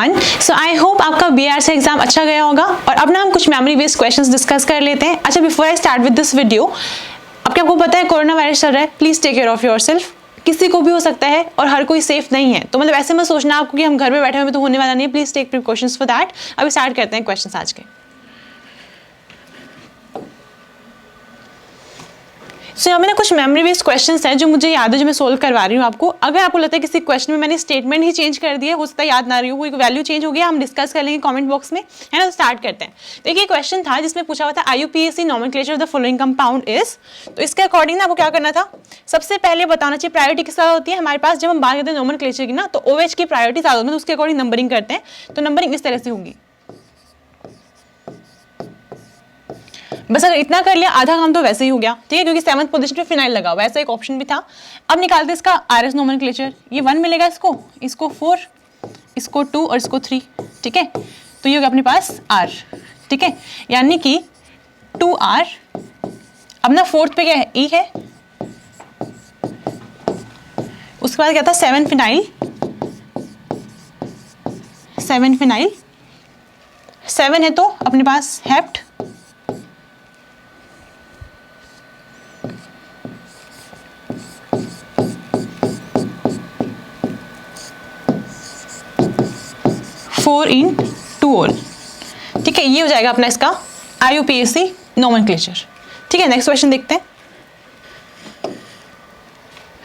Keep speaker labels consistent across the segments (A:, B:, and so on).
A: Everyone, so I hope आपका BRC exam अच्छा गया होगा। और अब ना हम कुछ मेमोरी बेस्ड क्वेश्चंस डिस्कस कर लेते हैं। अच्छा, before I start with this video, अब क्या आपको पता है कोरोना वायरस चल रहा है, please take care of yourself. किसी को भी हो सकता है और हर कोई सेफ नहीं है, तो मतलब ऐसे मत सोचना आपको कि हम घर में बैठे हुए तो होने वाला नहीं है। Please take precautions for that. अभी स्टार्ट करते हैं क्वेश्चंस आज के। सो यहाँ में कुछ मेमोरी बेस्ड क्वेश्चंस हैं जो मुझे याद है, जो मैं सोल्व करवा रही हूँ आपको। अगर आपको लगता है किसी क्वेश्चन में मैंने स्टेटमेंट ही चेंज कर दिया, हो सकता है याद ना रही हो, कोई वैल्यू चेंज हो गया, हम डिस्कस कर लेंगे कमेंट बॉक्स में, है ना। तो स्टार्ट करते हैं। देखिए क्वेश्चन था जिसमें पूछा हुआ था IUPAC nomenclature of the following compound is. तो इसके अकॉर्डिंग ना आपको क्या करना था, सबसे पहले बताना चाहिए प्रायोरिटी किस तरह होती है हमारे पास। जब हम बात करते हैं नॉमेनक्लेचर की ना, तो OH की प्रायोरिटी ज्यादा होती है, तो उसके अकॉर्डिंग नंबरिंग करते हैं। तो नंबरिंग इस तरह से होगी। बस अगर इतना कर लिया, आधा काम तो वैसे ही हो गया, ठीक है, क्योंकि 7th पोजीशन पे फिनाइल लगा हुआ है, ऐसा एक ऑप्शन भी था। अब निकालते इसका RS नोमेनक्लेचर। ये 1 मिलेगा इसको 4, इसको 2 और इसको 3, ठीक है। तो ये हो गया अपने पास R, ठीक है, यानी कि 2R। अब ना 4th पे क्या है, E है। उसके बाद क्या था, 7 फिनाइल। 7 है तो अपने पास हेप्ट। इन 2 ऑल, ठीक है। ये हो जाएगा अपना इसका IUPAC नोमेनक्लेचर, ठीक है। नेक्स्ट क्वेश्चन देखते हैं।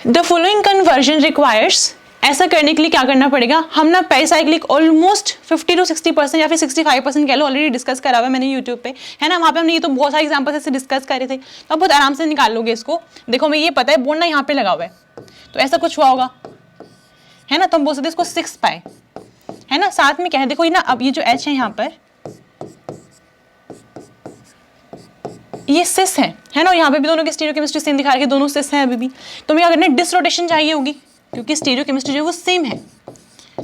A: The following conversion requires. ऐसा करने के लिए क्या करना पड़ेगा, हम ना पेरिसाइक्लिक ऑलमोस्ट 50 to 60% या फिर 65% कह लो, ऑलरेडी डिस्कस करा हुआ है मैंने यूट्यूब पे, है ना। वहाँ पे हमने ये तो बहुत सारे एग्जाम्पल्स ऐसे डिस्कस करे थे, तो आप बहुत आराम से निकाल लोगे इसको। देखो मैं ये पता है बोर्ड ना यहाँ पे लगा हुआ है, तो ऐसा कुछ हुआ होगा, है ना। तो हम बोल सकते हैं इसको 6 पाई, है ना। साथ में क्या है, देखो ये ना, अब ये जो H है यहाँ पर, ये सिस है ना। यहाँ पे भी दोनों की स्टीरियोकेमिस्ट्री सेम दिखा रही है, दोनों सिस हैं अभी भी। तो हमें क्या करना है, डिसरोटेशन चाहिए होगी, क्योंकि स्टीरियोकेमिस्ट्री जो है वो सेम है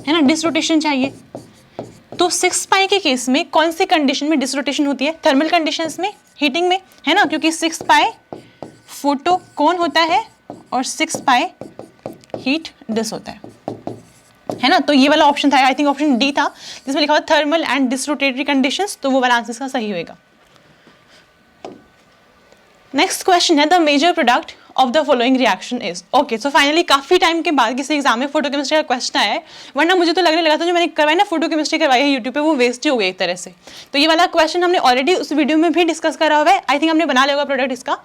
A: ना। डिसरोटेशन चाहिए। तो 6 पाई के केस में कौन सी कंडीशन में डिसरोटेशन होती है, थर्मल कंडीशंस में, हीटिंग में, है ना। क्योंकि 6 पाई फोटो कौन होता है और 6 पाई हीट डिस होता है ना। तो ये वाला ऑप्शन था, आई थिंक ऑप्शन डी था, जिसमें लिखा हुआ थर्मल एंड डिसरोटेटरी कंडीशंस, तो वो वाला आंसर इसका सही होएगा। नेक्स्ट क्वेश्चन है, the major product of the following reaction is. Okay, so finally काफी टाइम के बाद किसी एग्जाम में फोटोकेमिस्ट्री का क्वेश्चन आया है, वरना मुझे तो लगने लगा था जो मैंने करवाई ना फोटोकेमिस्ट्री करवाई है यूट्यूब पे, वो वेस्ट ही हो गई एक तरह से। तो ये वाला क्वेश्चन हमने ऑलरेडी उस वीडियो में भी डिस्कस करा हुआ है, आई थिंक हमने बना लिया होगा प्रोडक्ट इसका।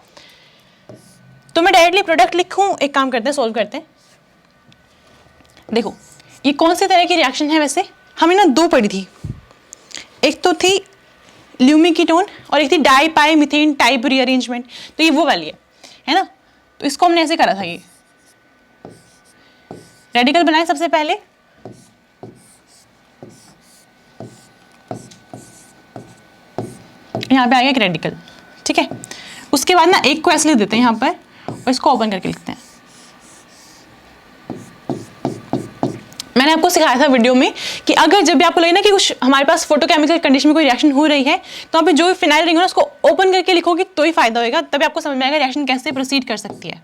A: तो मैं डायरेक्टली प्रोडक्ट लिखूं, एक काम करते हैं, सोल्व करते हैं। देखो ये कौन से तरह की रिएक्शन है, वैसे हमें ना 2 पढ़ी थी, एक तो थी ल्यूमिकीटोन और एक थी डाई पाई मीथेन टाइप रीअरेंजमेंट। तो ये वो वाली है ना। तो इसको हमने ऐसे करा था, ये रेडिकल बनाए सबसे पहले, यहाँ पे आ गया एक रेडिकल, ठीक है। उसके बाद ना एक को ऐसे लिख देते हैं यहाँ पर और इसको ओपन करके लिखते हैं। मैंने आपको सिखाया था वीडियो में कि अगर जब भी आपको लगे ना कि कुछ हमारे पास फोटोकेमिकल कंडीशन में कोई रिएक्शन हो रही है, तो आप जो भी फिनाइल रिंग है उसको ओपन करके लिखोगे तो ही फायदा होगा, तभी आपको समझ में आएगा रिएक्शन कैसे प्रोसीड कर सकती है।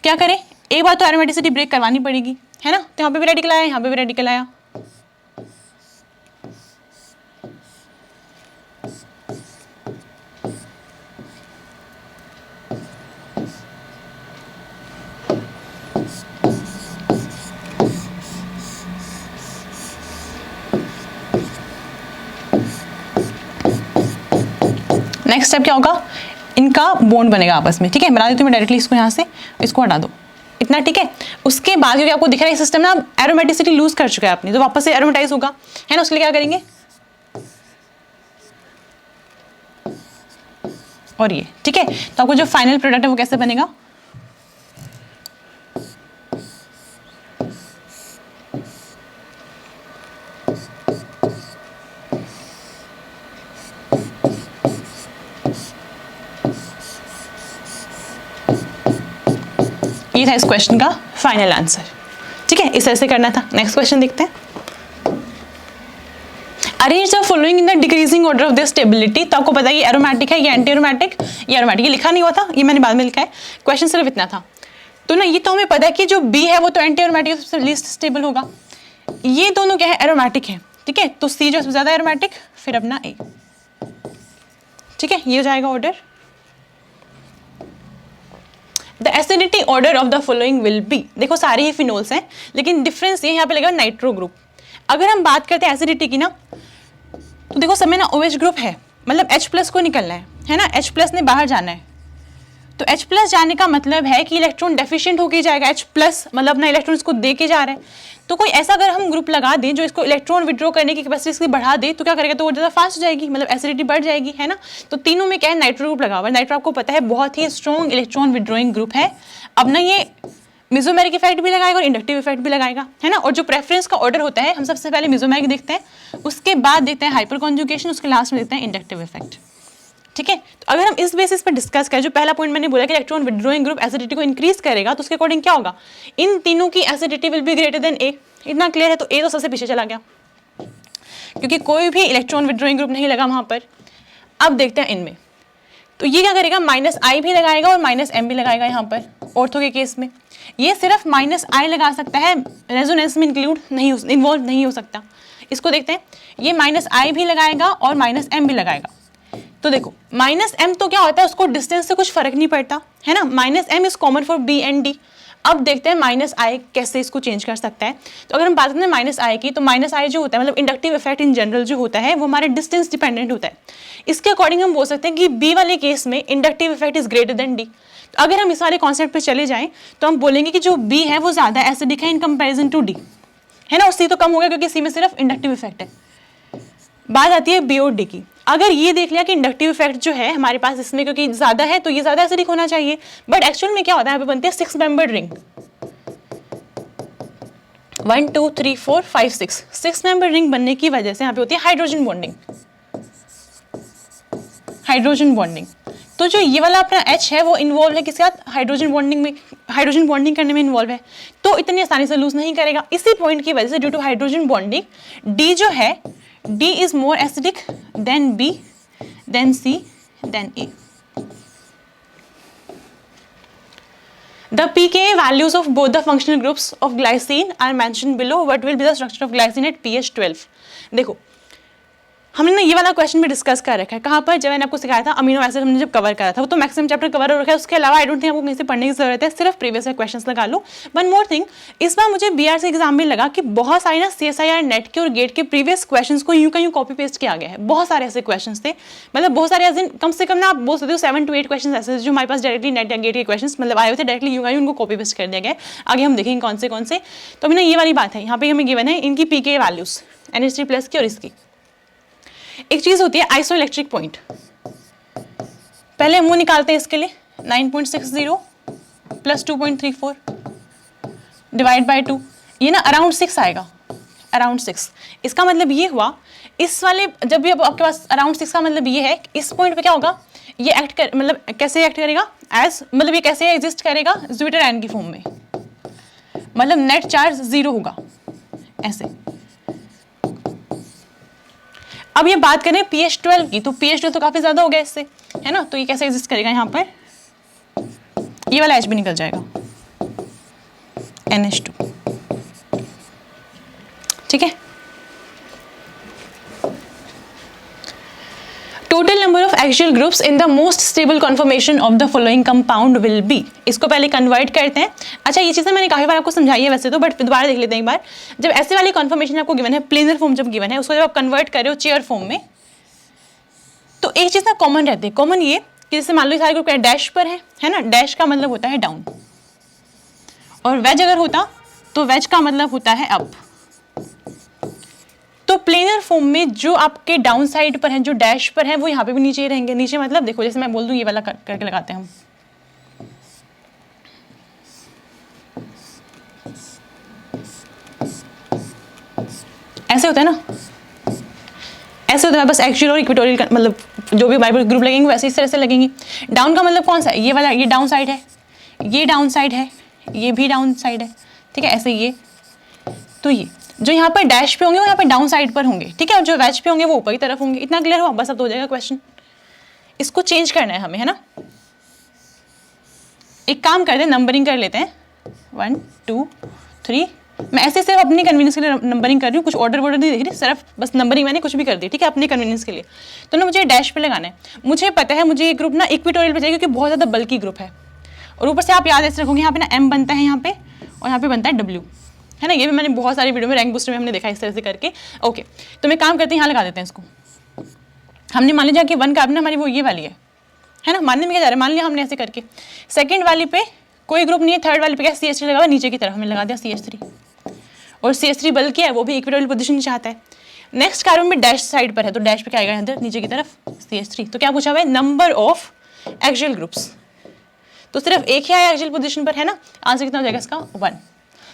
A: क्या करें, एक बार तो एरोमेटिसिटी ब्रेक करवानी पड़ेगी, है ना। तो यहाँ पे भी रेडिकल आया, यहाँ पे भी रेडिकल आया। नेक्स्ट स्टेप क्या होगा, इनका बॉन्ड बनेगा आपस में, ठीक है। बना देती हूँ मैं डायरेक्टली इसको, यहाँ से इसको हटा दो, इतना, ठीक है। उसके बाद क्योंकि आपको दिख रहा है सिस्टम ना एरोमेटिसिटी लूज कर चुका है अपनी, तो वापस से एरोमेटाइज होगा, है ना। उसके लिए क्या करेंगे, और ये, ठीक है। तो आपको जो फाइनल प्रोडक्ट है वो कैसे बनेगा, ये था इस क्वेश्चन का फाइनल आंसर, ठीक है। इस तरह से करना था। नेक्स्ट क्वेश्चन देखते हैं। Arrange the following in the decreasing order of the stability. तो आपको पता है ये एरोमेटिक है, ये एंटी एरोमेटिक, ये एरोमेटिक, ये लिखा नहीं हुआ था, ये मैंने बाद में लिखा है, क्वेश्चन सिर्फ इतना था। तो ना ये तो हमें पता है कि जो बी है वो तो एंटी एरोमेटिक सबसे लीस्ट स्टेबल होगा, ये दोनों क्या है, एरोमेटिक है, ठीक है, तो सी जो सबसे ज्यादा एरोमेटिक, फिर अपना ए, ठीक है, ये हो जाएगा order. The acidity order of the following will B, देखो सारे ही फिनोल्स हैं, लेकिन डिफरेंस ये यहाँ पे लगेगा नाइट्रो ग्रुप। अगर हम बात करते हैं एसिडिटी की ना, तो देखो सब में ना OH ग्रुप है, मतलब H+ को निकलना है ना, H+ ने बाहर जाना है, तो H+ जाने का मतलब है कि इलेक्ट्रॉन डेफिशिएंट होके जाएगा, H+ मतलब अपना इलेक्ट्रॉन इसको दे के जा रहा है। तो कोई ऐसा अगर हम ग्रुप लगा दें जो इसको इलेक्ट्रॉन विड्रॉ करने की कैपेसिटी इसकी बढ़ा दे, तो क्या करेगा, तो वो ज़्यादा फास्ट हो जाएगी, मतलब एसिडिटी बढ़ जाएगी, है ना। तो तीनों में क्या है, नाइट्रो ग्रुप लगा हुआ है। नाइट्रो आपको पता है बहुत ही स्ट्रॉन्ग इलेक्ट्रॉन विड्रॉइंग ग्रुप है। अब ना ये मेसोमेरिक इफेक्ट भी लगाएगा और इंडक्टिव इफेक्ट भी लगाएगा, है ना। और जो प्रेफरेंस का ऑर्डर होता है, हम सबसे पहले मेसोमेरिक देखते हैं, उसके बाद देखते हैं हाइपर कॉन्जुगेशन, उसके लास्ट में देखते हैं इंडक्टिव इफेक्ट, ठीक है। तो अगर हम इस बेसिस पर डिस्कस करें, जो पहला पॉइंट मैंने बोला कि इलेक्ट्रॉन विड्रॉइंग ग्रुप एसिडिटी को इंक्रीज करेगा, तो उसके अकॉर्डिंग क्या होगा, इन तीनों की acidity will be greater than A. इतना क्लियर है, तो ए तो सबसे पीछे चला गया, क्योंकि कोई भी इलेक्ट्रॉन विड्रॉइंग ग्रुप नहीं लगा वहां पर। अब देखते हैं इनमें, तो ये क्या करेगा, -I भी लगाएगा और -M भी लगाएगा। यहाँ पर ऑर्थो के केस में ये सिर्फ -I लगा सकता है, रेजोनेंस में इन्वॉल्व नहीं हो सकता। इसको देखते हैं, ये -I भी लगाएगा और -M भी लगाएगा। तो देखो -M तो क्या होता है, उसको डिस्टेंस से कुछ फर्क नहीं पड़ता, है ना। -M is common for B and D। अब देखते हैं -I कैसे इसको चेंज कर सकता है। तो अगर हम बात करते हैं -I की, तो -I जो होता है, मतलब इंडक्टिव इफेक्ट इन जनरल जो होता है, वो हमारे डिस्टेंस डिपेंडेंट होता है। इसके अकॉर्डिंग हम बोल सकते हैं कि B वाले केस में inductive effect is greater than D। तो अगर हम इस वाले कॉन्सेप्ट पे चले जाएं, तो हम बोलेंगे कि जो B है वो ज्यादा एसिडिक है इन कंपेरिजन टू D, है ना। और C तो कम हो गया क्योंकि C में सिर्फ इंडक्टिव इफेक्ट है। बात आती है B और D की। अगर ये देख लिया कि इंडक्टिव इफेक्ट जो है हमारे पास इसमें क्योंकि ज्यादा है, तो ये ज्यादा एसिडिक होना चाहिए, बट एक्चुअल में क्या होता है, यहाँ पे बनती है 6 मेंबर्ड रिंग, 1 2 3 4 5 6 मेंबर रिंग बनने की वजह से यहाँ पे होती है हाइड्रोजन बॉन्डिंग। हाइड्रोजन बॉन्डिंग, तो जो ये वाला अपना H है वो इन्वॉल्व है किसके साथ, हाइड्रोजन बॉन्डिंग में, हाइड्रोजन बॉन्डिंग करने में इन्वॉल्व है, तो इतनी आसानी से लूज नहीं करेगा। इसी पॉइंट की वजह से due to hydrogen bonding D जो है, D is more acidic than B, than C, than A. The pKa values of both the functional groups of glycine are mentioned below. What will be the structure of glycine at pH 12? देखो हमने ना ये वाला question भी discuss कर रखा है, कहाँ पर, जब मैंने आपको सिखाया था अमीनो एसिड हमने जब कवर करा था, वो तो मैक्सिमम चैप्टर कवर हो रखा है। उसके अलावा आई डोंट थिंक आपको कहीं से पढ़ने की जरूरत है, सिर्फ प्रीवियस क्वेश्चंस लगा लो। वन मोर थिंग, इस बार मुझे BRC एग्जाम में लगा कि बहुत सारे ना CSIR नेट के और गेट के प्रीवियस क्वेश्चंस को यूं का यूं कॉपी पेस्ट किया गया है। बहुत सारे ऐसे क्वेश्चंस थे, मतलब बहुत सारे कम से कम ना आप बोल सकते हो 7 to 8 क्वेश्चन ऐसे जो हमारे पास डायरेक्टली नेट या गेट के क्वेश्चन मतलब आए हुए थे, डायरेक्टली यूं का यूं उनको कॉपी पेस्ट कर दिया गया है। आगे हम देखेंगे कौन से। तो अभी ना ये वाली बात है, यहाँ पे हमें गिवन है इनकी pKa वैल्यूज NH3+ की और इसकी। एक चीज होती है आइसोइलेक्ट्रिक पॉइंट, पहले हम वो निकालते हैं इसके लिए 9.60 + 2.34 डिवाइड बाय 2, ये ना अराउंड 6 आएगा, अराउंड 6। इसका मतलब ये हुआ, इस वाले जब भी आपके पास अराउंड 6 का मतलब ये है, इस पॉइंट पे क्या होगा, ये एक्ट कर मतलब कैसे एक्ट करेगा, एज मतलब ये कैसे एग्जिस्ट करेगा, ज्विटर आयन की फॉर्म में, मतलब नेट चार्ज 0 होगा ऐसे। अब ये बात करें pH 12 की, तो pH 12 तो काफी ज्यादा हो गया इससे, है ना। तो ये कैसे एग्जिस्ट करेगा, यहाँ पर ये वाला H भी निकल जाएगा, NH2, ठीक है। Total number of axial groups in the most stable confirmation of the following compound will be. इसको पहले कन्वर्ट करते हैं। अच्छा ये चीज़ें मैंने काफी बार आपको समझाई है वैसे तो, बट दोबारा देख लेते हैं एक बार। जब ऐसे वाली कन्फर्मेशन आपको गिवन है, प्लेनर फॉर्म जब गिवन है, उसको जब आप कन्वर्ट कर रहे हो चेयर फॉर्म में, तो एक चीज़ ना कॉमन रहती है। कॉमन ये कि जैसे मान लो सारे ग्रुप डैश पर है ना, डैश का मतलब होता है डाउन, और वेज अगर होता तो वेज का मतलब होता है अप। तो प्लेनर फॉर्म में जो आपके डाउन साइड पर हैं, जो डैश पर हैं, वो यहाँ पे भी नीचे ही रहेंगे। नीचे मतलब देखो, जैसे मैं बोल दूं ये वाला करके लगाते हैं हम, ऐसे होता है ना, ऐसे होता है। बस एक्सियल और इक्वेटोरियल मतलब जो भी बाइबल ग्रुप लगेंगे वैसे इस तरह से लगेंगे। डाउन का मतलब कौन सा है, ये वाला, ये डाउन साइड है, ये डाउन साइड है, ये भी डाउन साइड है, ठीक है, ऐसे ये। तो ये जो यहाँ पर डैश पे होंगे वो यहाँ पे डाउन साइड पर होंगे, ठीक है, और जो वेज पे होंगे वो ऊपर की तरफ होंगे। इतना क्लियर हुआ, बस अब तो हो जाएगा क्वेश्चन। इसको चेंज करना है हमें, है ना। एक काम करते हैं, नंबरिंग कर लेते हैं 1 2 3 मैं ऐसे सिर्फ अपनी कन्वीनियंस के लिए नंबरिंग कर रही हूँ, कुछ ऑर्डर वॉर्डर नहीं देख रही, सिर्फ बस नंबरिंग मैंने कुछ भी कर दी, ठीक है, अपनी कन्वीनियंस के लिए। तो ना मुझे डैश पे लगाना है। मुझे पता है मुझे ये ग्रुप ना इक्विटोरियल पे चाहिए क्योंकि बहुत ज़्यादा बल्कि ग्रुप है, और ऊपर से आप याद ऐसे रखोगे यहाँ पे ना M बनता है यहाँ पे, और यहाँ पे बनता है W, है ना। ये भी मैंने बहुत सारी वीडियो में रैंक बूस्टर में हमने देखा इस तरह से करके। ओके, तो मैं काम करते हैं, यहाँ लगा देते हैं इसको। हमने मान लिया कि 1 कार्बन हमारी वो ये वाली है ना, मानने में क्या जा रहा है, मान लिया हमने ऐसे करके। सेकंड वाली पे कोई ग्रुप नहीं है, थर्ड वाली पे क्या CH3 लगा हुआ नीचे की तरफ, हमने लगा दिया CH3, और CH3 बल्कि है, वो भी इक्विटोरियल पोजीशन चाहता है। नेक्स्ट कार्बन में डैश साइड पर है, तो डैश पे क्या आएगा इधर नीचे की तरफ CH3। तो क्या पूछा हुआ है, नंबर ऑफ एक्सियल ग्रुप्स, तो सिर्फ एक ही आया एक्सियल पोजीशन पर, है ना। आंसर कितना हो जाएगा इसका 1,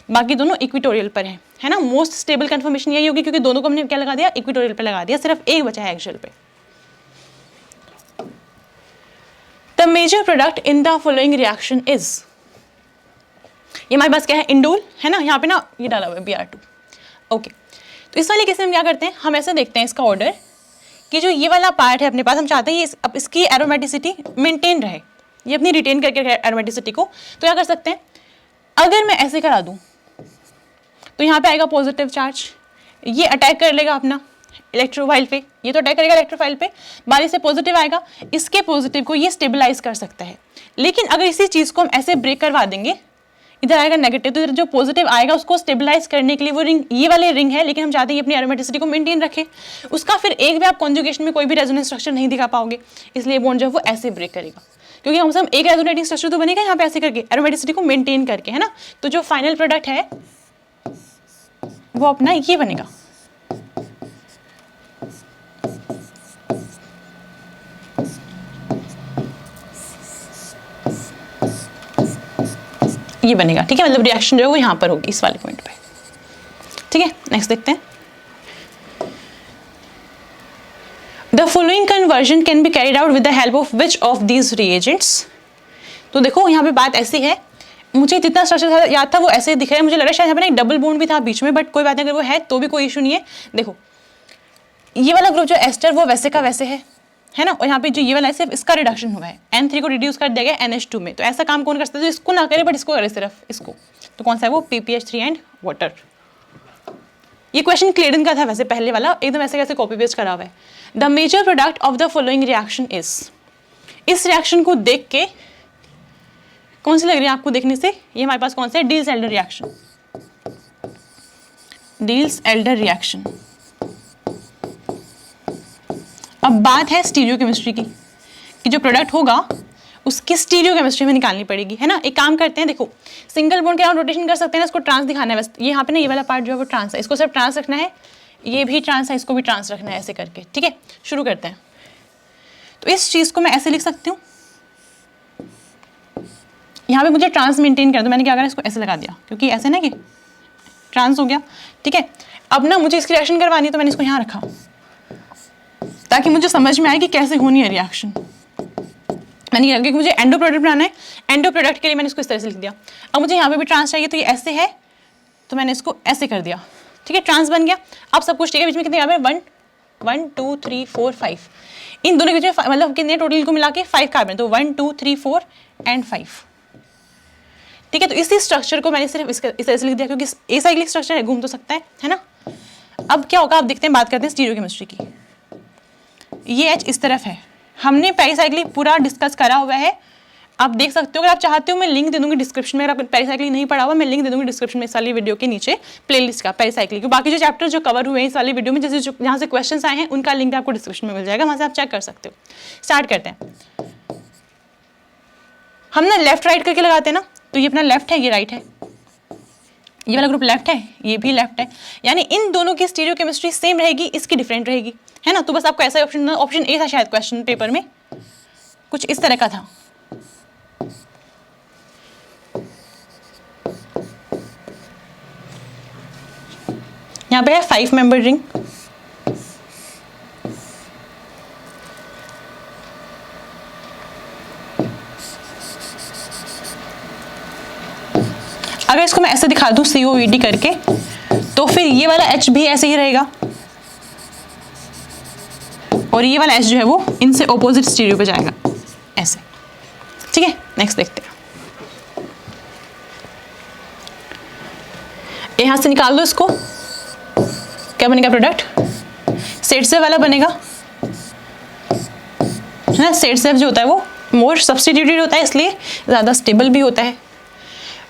A: बाकी दोनों इक्विटोरियल पर है ना। मोस्ट स्टेबल कंफर्मेशन यही होगी क्योंकि दोनों को हमने क्या लगा दिया, इक्विटोरियल पर लगा दिया, सिर्फ एक बचा है एक्सियल पे। The major product in the following reaction is, ये हमारे पास क्या है, इंडोल, है ना। यहाँ पे ना ये डाला हुआ है Br2। ओके, तो इस वाले केस में हम क्या करते हैं, हम ऐसे देखते हैं इसका ऑर्डर कि जो ये वाला पार्ट है अपने पास, हम चाहते हैं ये अब इसकी एरोमेटिसिटी मेंटेन रहे, ये अपनी रिटेन करके एरोमेटिसिटी को। तो क्या कर सकते हैं, अगर मैं ऐसे करा दूं तो यहाँ पे आएगा पॉजिटिव चार्ज, ये अटैक कर लेगा अपना इलेक्ट्रोफाइल पे, ये तो अटैक करेगा इलेक्ट्रोफाइल पे, बारी से पॉजिटिव आएगा, इसके पॉजिटिव को ये स्टेबलाइज कर सकता है। लेकिन अगर इसी चीज़ को हम ऐसे ब्रेक करवा देंगे, इधर आएगा नेगेटिव, तो इधर जो पॉजिटिव आएगा उसको स्टेबलाइज करने के लिए वो रिंग, ये वाले रिंग है, लेकिन हम चाहते हैं अपनी एरोमेटिसिटी को मेंटेन रखे, उसका फिर एक भी आप कॉन्जुगेशन में कोई भी रेजोनेंस स्ट्रक्चर नहीं दिखा पाओगे, इसलिए बॉन्ड जो है वो ऐसे ब्रेक करेगा, क्योंकि हम सब एक रेजोनेटिंग स्ट्रक्चर तो बनेगा यहाँ पे ऐसे करके एरोमेटिसिटी को मेंटेन करके, है ना। तो जो फाइनल प्रोडक्ट है वो अपना ये बनेगा, ये बनेगा, ठीक है। मतलब रिएक्शन जो है वो यहाँ पर होगी इस वाले पॉइंट पे, ठीक है। नेक्स्ट देखते हैं, the following conversion can be carried out with the help of which of these reagents. तो देखो यहाँ पे बात ऐसी है, मुझे जितना स्ट्रक्चर याद था वो ऐसे दिख रहा है, मुझे लग रहा है शायद यहाँ पे एक डबल बॉन्ड भी था बीच में, बट कोई बात नहीं, अगर वो है तो भी कोई इशू नहीं है। देखो ये वाला ग्रुप जो एस्टर वो वैसे का वैसे है ना, और यहाँ पे जो ये वाला है सिर्फ इसका रिडक्शन हुआ है, N3 को रिड्यूस कर दिया गया NH2 में। तो ऐसा काम कौन कर सकता है, तो इसको ना करे बट इसको करे, सिर्फ इसको। तो कौन सा है वो, PPH3 एंड वाटर। ये क्वेश्चन क्लेडन का था वैसे पहले वाला, एकदम ऐसे कैसे कॉपी पेस्ट करा हुआ है। The major product of the following reaction is, इस रिएक्शन को देख के कौन सी लग रही है आपको देखने से, ये हमारे पास कौन सा है, डील्स-एल्डर रिएक्शन, डील्स-एल्डर रिएक्शन। अब बात है स्टीरियोकेमिस्ट्री की, कि जो प्रोडक्ट होगा उसकी स्टीरियोकेमिस्ट्री में निकालनी पड़ेगी, है ना। एक काम करते हैं, देखो सिंगल बॉन्ड के हम रोटेशन कर सकते हैं ना, इसको ट्रांस दिखाना है बस। ये यहाँ पे ना ये वाला पार्ट जो है वो ट्रांस है, इसको सिर्फ ट्रांस रखना है, ये भी ट्रांस है, इसको भी ट्रांस रखना है, ऐसे करके, ठीक है। शुरू करते हैं, तो इस चीज़ को मैं ऐसे लिख सकती हूँ, यहाँ पे मुझे ट्रांस मेंटेन कर दो, मैंने क्या करा, इसको ऐसे लगा दिया, क्योंकि ऐसे ना कि ट्रांस हो गया, ठीक है। अब ना मुझे इसकी रिएक्शन करवानी है, तो मैंने इसको यहाँ रखा ताकि मुझे समझ में आए कि कैसे होनी है रिएक्शन। मैंने क्या किया, मुझे एंडो प्रोडक्ट बनाना है, एंडो प्रोडक्ट के लिए मैंने इसको इस तरह से लिख दिया। अब मुझे यहाँ पे भी ट्रांस चाहिए, तो ये ऐसे है, तो मैंने इसको ऐसे कर दिया, ठीक है, ट्रांस बन गया। अब सब कुछ ठीक है, बीच में कितने यहाँ पे 1 2 3 4 5, इन दोनों के बीच में मतलब कितने टोटल को मिला के 5 कार्बन, तो 1 2 3 4 एंड 5, ठीक है। तो इसी स्ट्रक्चर को मैंने सिर्फ इस तरह से लिख दिया, क्योंकि एसाइक्लिक स्ट्रक्चर है, घूम तो सकता है ना। अब क्या होगा, आप देखते हैं, बात करते हैं स्टीरियोकेमिस्ट्री की। ये H इस तरफ है, हमने पेरिसाइक्लिक पूरा डिस्कस करा हुआ है, आप देख सकते हो। अगर आप चाहते हो मैं लिंक दे दूंगी डिस्क्रिप्शन में, अगर आप पेरिसाइक्लिक नहीं पढ़ा हुआ मैं लिंक दे दूंगी डिस्क्रिप्शन में इस वाली वीडियो के नीचे प्लेलिस्ट का पेरिसाइक्लिक। बाकी जो चैप्टर जो कवर हुए हैं इस वाली वीडियो में, जैसे जहाँ से क्वेश्चन आए हैं उनका लिंक आपको डिस्क्रिप्शन में मिल जाएगा, वहाँ से आप चेक कर सकते हो। स्टार्ट करते हैं, हम ना लेफ्ट राइट करके लगाते हैं ना, तो ये अपना लेफ्ट है, ये राइट है, ये वाला ग्रुप लेफ्ट है, ये भी लेफ्ट है, यानी इन दोनों की स्टीरियोकेमिस्ट्री सेम रहेगी, इसकी डिफरेंट रहेगी, है ना। तो बस आपको ऐसा ऑप्शन ए था शायद क्वेश्चन पेपर में, कुछ इस तरह का था। यहाँ पे है 5 मेंबर रिंग, अगर इसको मैं ऐसे दिखा दूं COVD करके, तो फिर ये वाला H भी ऐसे ही रहेगा, और ये वाला H जो है वो इनसे ऑपोजिट स्टीरियो पे जाएगा ऐसे, ठीक है। नेक्स्ट देखते हैं, यहाँ से निकाल दो इसको, क्या बनेगा प्रोडक्ट, सेट सेव वाला बनेगा, है ना। सेट सेव जो होता है वो मोर सब्स्टिट्यूटेड होता है, इसलिए ज़्यादा स्टेबल भी होता है।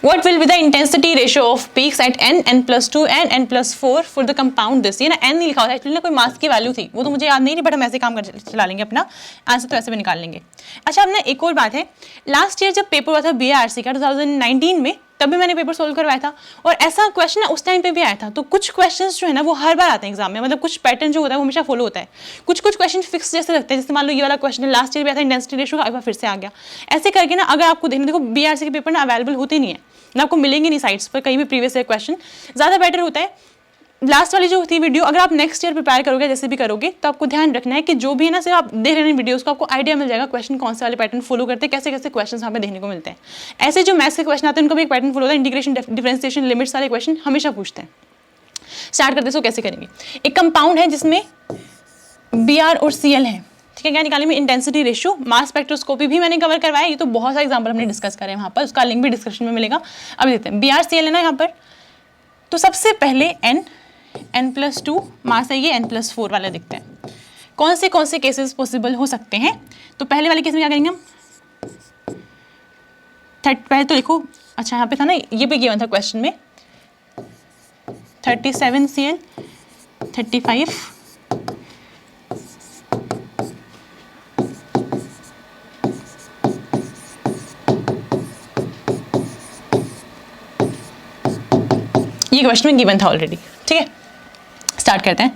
A: What will be the intensity ratio of peaks at n, n+2 and n+4 for the compound this? ये ना n नहीं लिखा होता है, एक्चुअली ना कोई मास की वैल्यू थी, वो तो मुझे याद नहीं थी, बट हम ऐसे काम कर चला लेंगे, अपना आंसर तो ऐसे भी निकाल लेंगे। अच्छा, अब ना एक और बात है, लास्ट ईयर जब पेपर हुआ था BIRC का 2019 में, तब भी मैंने पेपर सोल्व करवाया था, और ऐसा क्वेश्चन ना उस टाइम पे भी आया था। तो कुछ क्वेश्चंस जो है ना वो हर बार आते हैं एग्जाम में, मतलब कुछ पैटर्न जो होता है वो हमेशा फॉलो होता है। कुछ क्वेश्चन फिक्स जैसे लगते हैं, जैसे मान लो ये वाला क्वेश्चन लास्ट ईयर भी आया था, इंटेंसिटी रेशियो का, एक बार फिर से आ गया। ऐसे करके ना अगर आपको देखो BIRC के पेपर ना अवेलेबल होते नहीं है ना, आपको मिलेंगे नहीं साइट्स पर कहीं भी प्रीवियस ईयर क्वेश्चन। ज़्यादा बेटर होता है लास्ट वाली जो थी वीडियो, अगर आप नेक्स्ट ईयर प्रिपेयर करोगे जैसे भी करोगे, तो आपको ध्यान रखना है कि जो भी है ना, सिर्फ आप देख रहे हैं वीडियोस को, आपको आइडिया मिल जाएगा क्वेश्चन कौन से वाले पैटर्न फॉलो करते हैं, कैसे कैसे क्वेश्चन वहाँ पे देखने को मिलते हैं। ऐसे जो मैथ्स के क्वेश्चन आते हैं उनको भी एक पैटर्न फॉलो होता है, इंटीग्रेशन, डिफरेंशिएशन, लिमिट्स वाले क्वेश्चन हमेशा पूछते हैं। स्टार्ट करते हैं, कैसे करेंगे। एक कंपाउंड है जिसमें Br और Cl है, ठीक है। क्या निकाले में, इंटेंसिटी रेशियो, मास स्पेक्ट्रोस्कोपी भी मैंने कवर करवाया, ये तो बहुत सारे एग्जाम्पल हमने डिस्कस करे वहाँ पर, उसका लिंक भी डिस्क्रिप्शन में मिलेगा। अब देखते हैं Br Cl है ना यहाँ पर, तो सबसे पहले n+2 मास है, ये n+4 वाला दिखते हैं। कौन से केसेस पॉसिबल हो सकते हैं, तो पहले वाले केस में क्या करेंगे हम, पहले तो लिखो, अच्छा यहाँ पे था ना, ये भी गिवन था क्वेश्चन में, 37 Cl 35 ये क्वेश्चन में गिवन था ऑलरेडी, ठीक है। स्टार्ट करते हैं।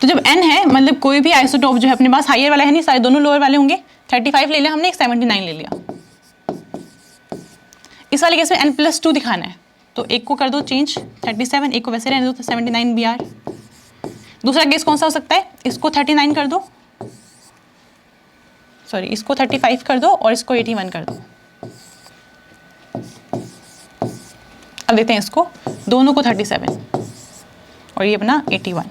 A: तो जब n है, मतलब कोई भी आइसोटोप जो है अपने पास, हायर वाला है नहीं, सारे दोनों लोअर वाले होंगे। 35 ले लिया हमने, एक 79 ले लिया। इस वाले केस में n+2 दिखाना है, तो एक को कर दो चेंज 37, एक को वैसे रहने दो, तो 79 Br। दूसरा केस कौन सा हो सकता है, इसको 39 कर दो, सॉरी इसको 35 कर दो और इसको 81 कर दो। अब देते हैं इसको, दोनों को 37 और ये अपना 81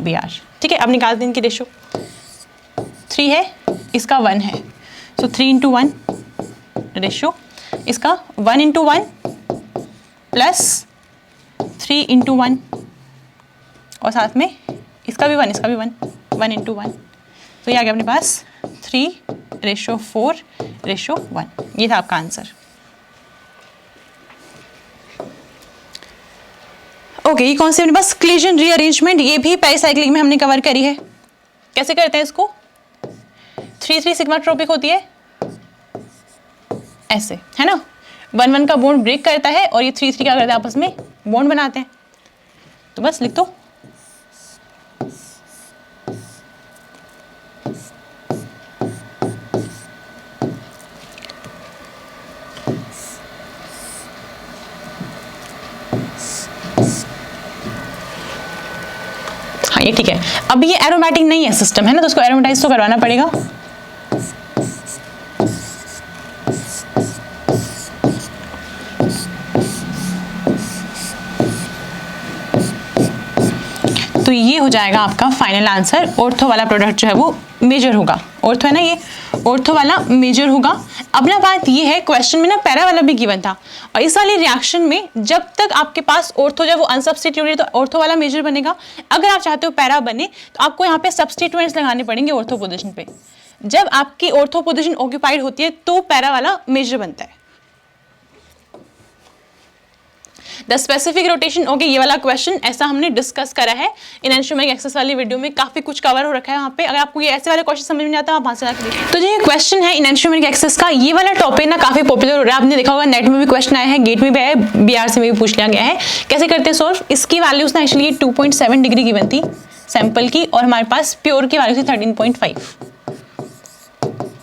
A: Br, ठीक है। अब निकाल दें इनकी रेशो, 3 है, इसका 1 है, सो 3:1 रेशो, इसका 1:1 प्लस 3:1 और साथ में इसका भी 1, इसका भी 1:1, तो ये आ गया अपने पास 3:4:1। ये था आपका आंसर। ओके, ये कौन से अपने पास, क्लीजन रीअरेंजमेंट, ये भी पेरिसाइक्लिक में हमने कवर करी है। कैसे करते हैं इसको, 3 सिग्मा ट्रोपिक होती है ऐसे, है ना, 1 का बॉन्ड ब्रेक करता है और ये 3 क्या करते हैं, आपस में बॉन्ड बनाते हैं। तो बस लिख दो, हाँ ये ठीक है। अब ये एरोमेटिक नहीं है सिस्टम, है ना, तो उसको एरोमेटाइज तो करवाना पड़ेगा। तो ये हो जाएगा आपका फाइनल आंसर। ऑर्थो वाला प्रोडक्ट जो है वो मेजर होगा, ऑर्थो है ना, ये ऑर्थो वाला मेजर होगा। अब ना बात ये है, क्वेश्चन में ना पैरा वाला भी गिवन था, और इस वाली रिएक्शन में जब तक आपके पास ऑर्थो जो है वो अनसब्स्टिट्यूटेड, तो ऑर्थो वाला मेजर बनेगा। अगर आप चाहते हो पैरा बने, तो आपको यहाँ पे सब्स्टिट्यूएंट्स लगाने पड़ेंगे ऑर्थो पोजिशन पे। जब आपकी ऑर्थो पोजिशन ऑक्यूपाइड होती है तो पैरा वाला मेजर बनता है। द स्पेसिफिक रोटेशन, ओके, ये वाला क्वेश्चन ऐसा हमने डिस्कस करा है एनएंशियोमेरिक एक्सेस वाली वीडियो में, काफी कुछ कवर हो रखा है वहाँ पे। अगर आपको ये ऐसे वाले क्वेश्चन समझ में नहीं आता, आप वहाँ से जाकर देखिए। तो जो ये क्वेश्चन है एनएंशियोमेरिक एक्सेस का, ये वाला टॉपिक ना काफी पॉपुलर हो रहा है, आपने देखा होगा, नेट में भी क्वेश्चन आया है, गेट में भी आया है, BRC में भी पूछ लिया गया है। कैसे करते हैं सॉल्व, इसकी वैल्यूज ना एक्चुअली 2.7 डिग्री की बनती सैंपल की, और हमारे पास प्योर की वैल्यू थी 13.5,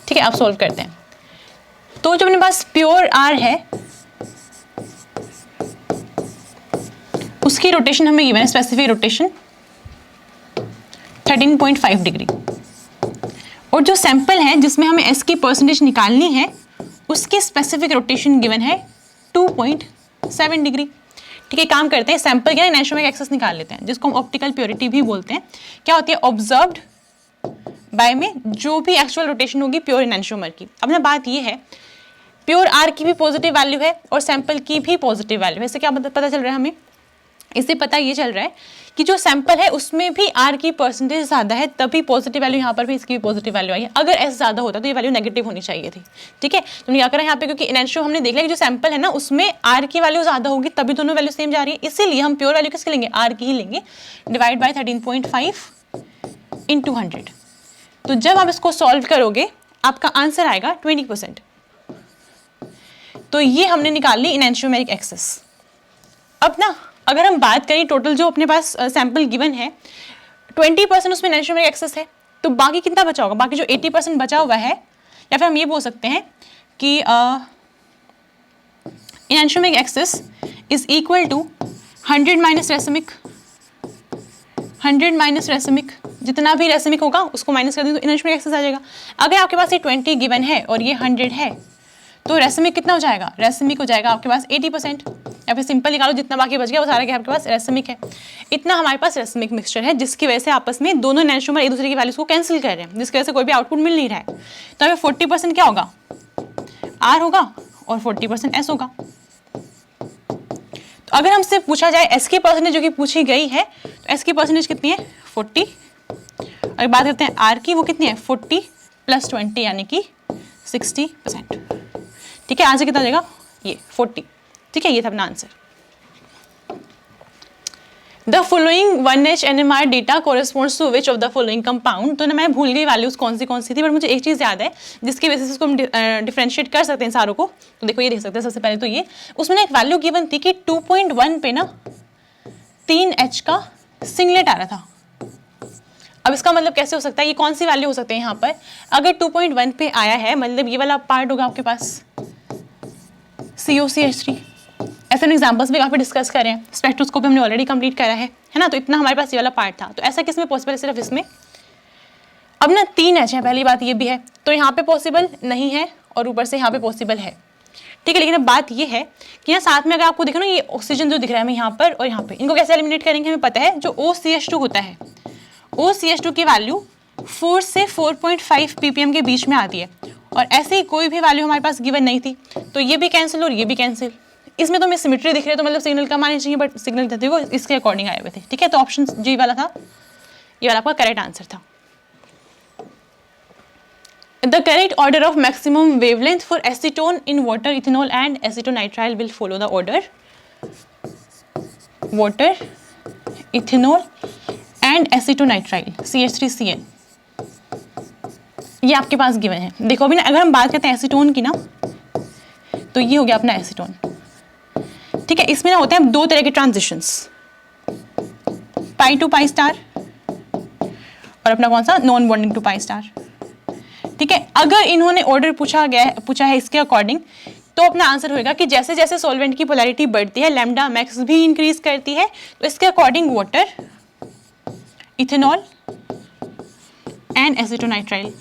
A: ठीक है। आप सॉल्व करते हैं, तो जो अपने पास प्योर आर है उसकी रोटेशन हमें गिवन है, स्पेसिफिक रोटेशन 13.5 डिग्री, और जो सैंपल है जिसमें हमें एस की परसेंटेज निकालनी है उसकी स्पेसिफिक रोटेशन गिवन है 2.7 डिग्री, ठीक है। काम करते हैं, सैंपल क्या है, एनएंशियोमेरिक एक्सेस निकाल लेते हैं, जिसको हम ऑप्टिकल प्योरिटी भी बोलते हैं। क्या होती है, ऑब्जर्व्ड बाय में जो भी एक्चुअल रोटेशन होगी प्योर एनएंशियोमर की। अब ना बात ये है, प्योर आर की भी पॉजिटिव वैल्यू है और सैंपल की भी पॉजिटिव वैल्यू है। इससे क्या पता चल रहा है हमें? इससे पता ये चल रहा है कि जो सैंपल है उसमें भी आर की परसेंटेज ज़्यादा है, तभी पॉजिटिव वैल्यू यहाँ पर भी इसकी भी पॉजिटिव वैल्यू आई है। अगर एस ज़्यादा होता तो ये वैल्यू नेगेटिव होनी चाहिए थी। ठीक है, तो क्या करें यहाँ पे, क्योंकि इनएंशियो हमने देख लिया कि जो सैंपल है ना उसमें आर की वैल्यू ज़्यादा होगी, तभी दोनों वैल्यू सेम जा रही है, इसीलिए हम प्योर वैल्यू किसकी लेंगे? आर की ही लेंगे, डिवाइड बाई 13.5 इंटू 100। तो जब आप इसको सॉल्व करोगे आपका आंसर आएगा 20%। तो ये हमने निकाल ली इनएंशियोमेरिक एक्सेस। अब ना अगर हम बात करें टोटल जो अपने पास सैंपल गिवन है, 20% उसमें इनएंशियोमेरिक एक्सेस है, तो बाकी कितना बचा होगा? बाकी जो 80% बचा हुआ है, या फिर हम ये बोल सकते हैं कि enantiomeric excess is equal to 100 minus racemic. 100 minus racemic, जितना भी रेसिमिक होगा उसको माइनस कर दें तो इनएंशियोमेरिक एक्सेस आ जाएगा। अगर आपके पास ये 20 गिवन है और ये 100 है, तो रेसिमिक कितना हो जाएगा? रेसिमिक हो जाएगा आपके पास 80%, या फिर सिंपल निकालो जितना बाकी बच गया वो सारा क्या आपके पास रेसिमिक है। इतना हमारे पास रेसिमिक मिक्सचर है, जिसकी वजह से आपस में दोनों इनएंशियोमर एक दूसरे की वैल्यूज को कैंसिल कर रहे हैं, जिसकी वजह से कोई भी आउटपुट मिल नहीं रहा है। तो हमें 40% क्या होगा? आर होगा और 40% एस होगा। तो अगर हमसे पूछा जाए एस की परसेंटेज जो कि पूछी गई है, तो एस की परसेंटेज कितनी है? 40। और बात करते हैं आर की, वो कितनी है? 40 + 20 यानी कि 60%। ठीक है, आंसर कितना जाएगा? ये 40। ठीक है, ये था अपना answer. The following 1H NMR data corresponds to which of the following compound. तो ना मैं भूल गई वैल्यूज कौन सी थी, पर मुझे एक चीज़ याद है जिसकी बेसिस को हम डिफरेंशिएट कर सकते हैं सारों को। तो देखो ये देख सकते हैं, सबसे पहले तो ये उसमें ना एक वैल्यू गिवन थी कि 2.1 पे ना 3H का सिंगलेट आ रहा था। अब इसका मतलब कैसे हो सकता है? ये कौन सी वैल्यू हो सकते हैं यहाँ पर? अगर 2.1 पे आया है, मतलब ये वाला पार्ट होगा आपके पास COCH3। ऐसे हम एग्जाम्पल्स भी काफ़ी डिस्कस कर रहे हैं, स्पेक्ट्रोस्कोपी हमने ऑलरेडी कंप्लीट करा है ना। तो इतना हमारे पास ये वाला पार्ट था। तो ऐसा किसमें पॉसिबल है? सिर्फ इसमें। अब ना 3H है, पहली बात ये भी है, तो यहाँ पे पॉसिबल नहीं है और ऊपर से यहाँ पे पॉसिबल है। ठीक है, लेकिन अब बात ये है कि यहाँ साथ में अगर आपको देखो ना, ये ऑक्सीजन जो दिख रहा है हमें यहाँ पर और यहाँ पे, इनको कैसे एलिमिनेट करेंगे? हमें पता है जो OCH2 होता है, OCH2 की वैल्यू 4 से 4.5 ppm के बीच में आती है, और ऐसे ही कोई भी वैल्यू हमारे पास गिवन नहीं थी, तो ये भी कैंसिल और ये भी कैंसिल। इसमें तो हमें सिमेट्री दिख रही है, तो मतलब सिग्नल कम आने चाहिए, बट सिग्नल थे वो इसके अकॉर्डिंग आए हुए थे। ठीक है, तो ऑप्शन जी वाला था, ये वाला आपका करेक्ट आंसर था। The correct order of maximum wavelength for acetone in water, ethanol and acetonitrile will follow the order water, ethanol and acetonitrile CH3CN। ये आपके पास गिवन है। देखो अभी ना, अगर हम बात करते हैं एसीटोन की ना, तो ये हो गया अपना एसीटोन। ठीक है, इसमें ना होते हैं दो तरह के transitions, pi to pi star और अपना कौन सा? Non bonding to pi star. ठीक है, अगर इन्होंने ऑर्डर पूछा है इसके अकॉर्डिंग, तो अपना आंसर होगा कि जैसे जैसे सॉल्वेंट की पोलैरिटी बढ़ती है, लैम्डा मैक्स भी इंक्रीज करती है, तो इसके according water, ethanol and acetonitrile.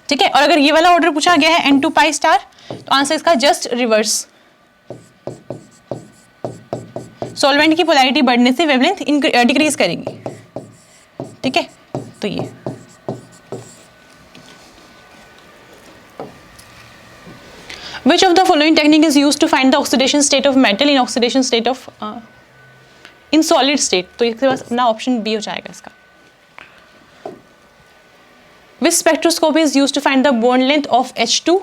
A: ठीक है, और अगर ये वाला ऑर्डर पूछा गया है N2 पाई स्टार, तो आंसर इसका जस्ट रिवर्स। सॉल्वेंट की पोलैरिटी बढ़ने से वेवलेंथ डिक्रीज करेगी। ठीक है, तो ये Which of the following technique is used to find the oxidation state of metal in oxidation state of in solid state? तो इसके पास अपना ऑप्शन बी हो जाएगा इसका। Which spectroscopy is used to find the bond length of H2?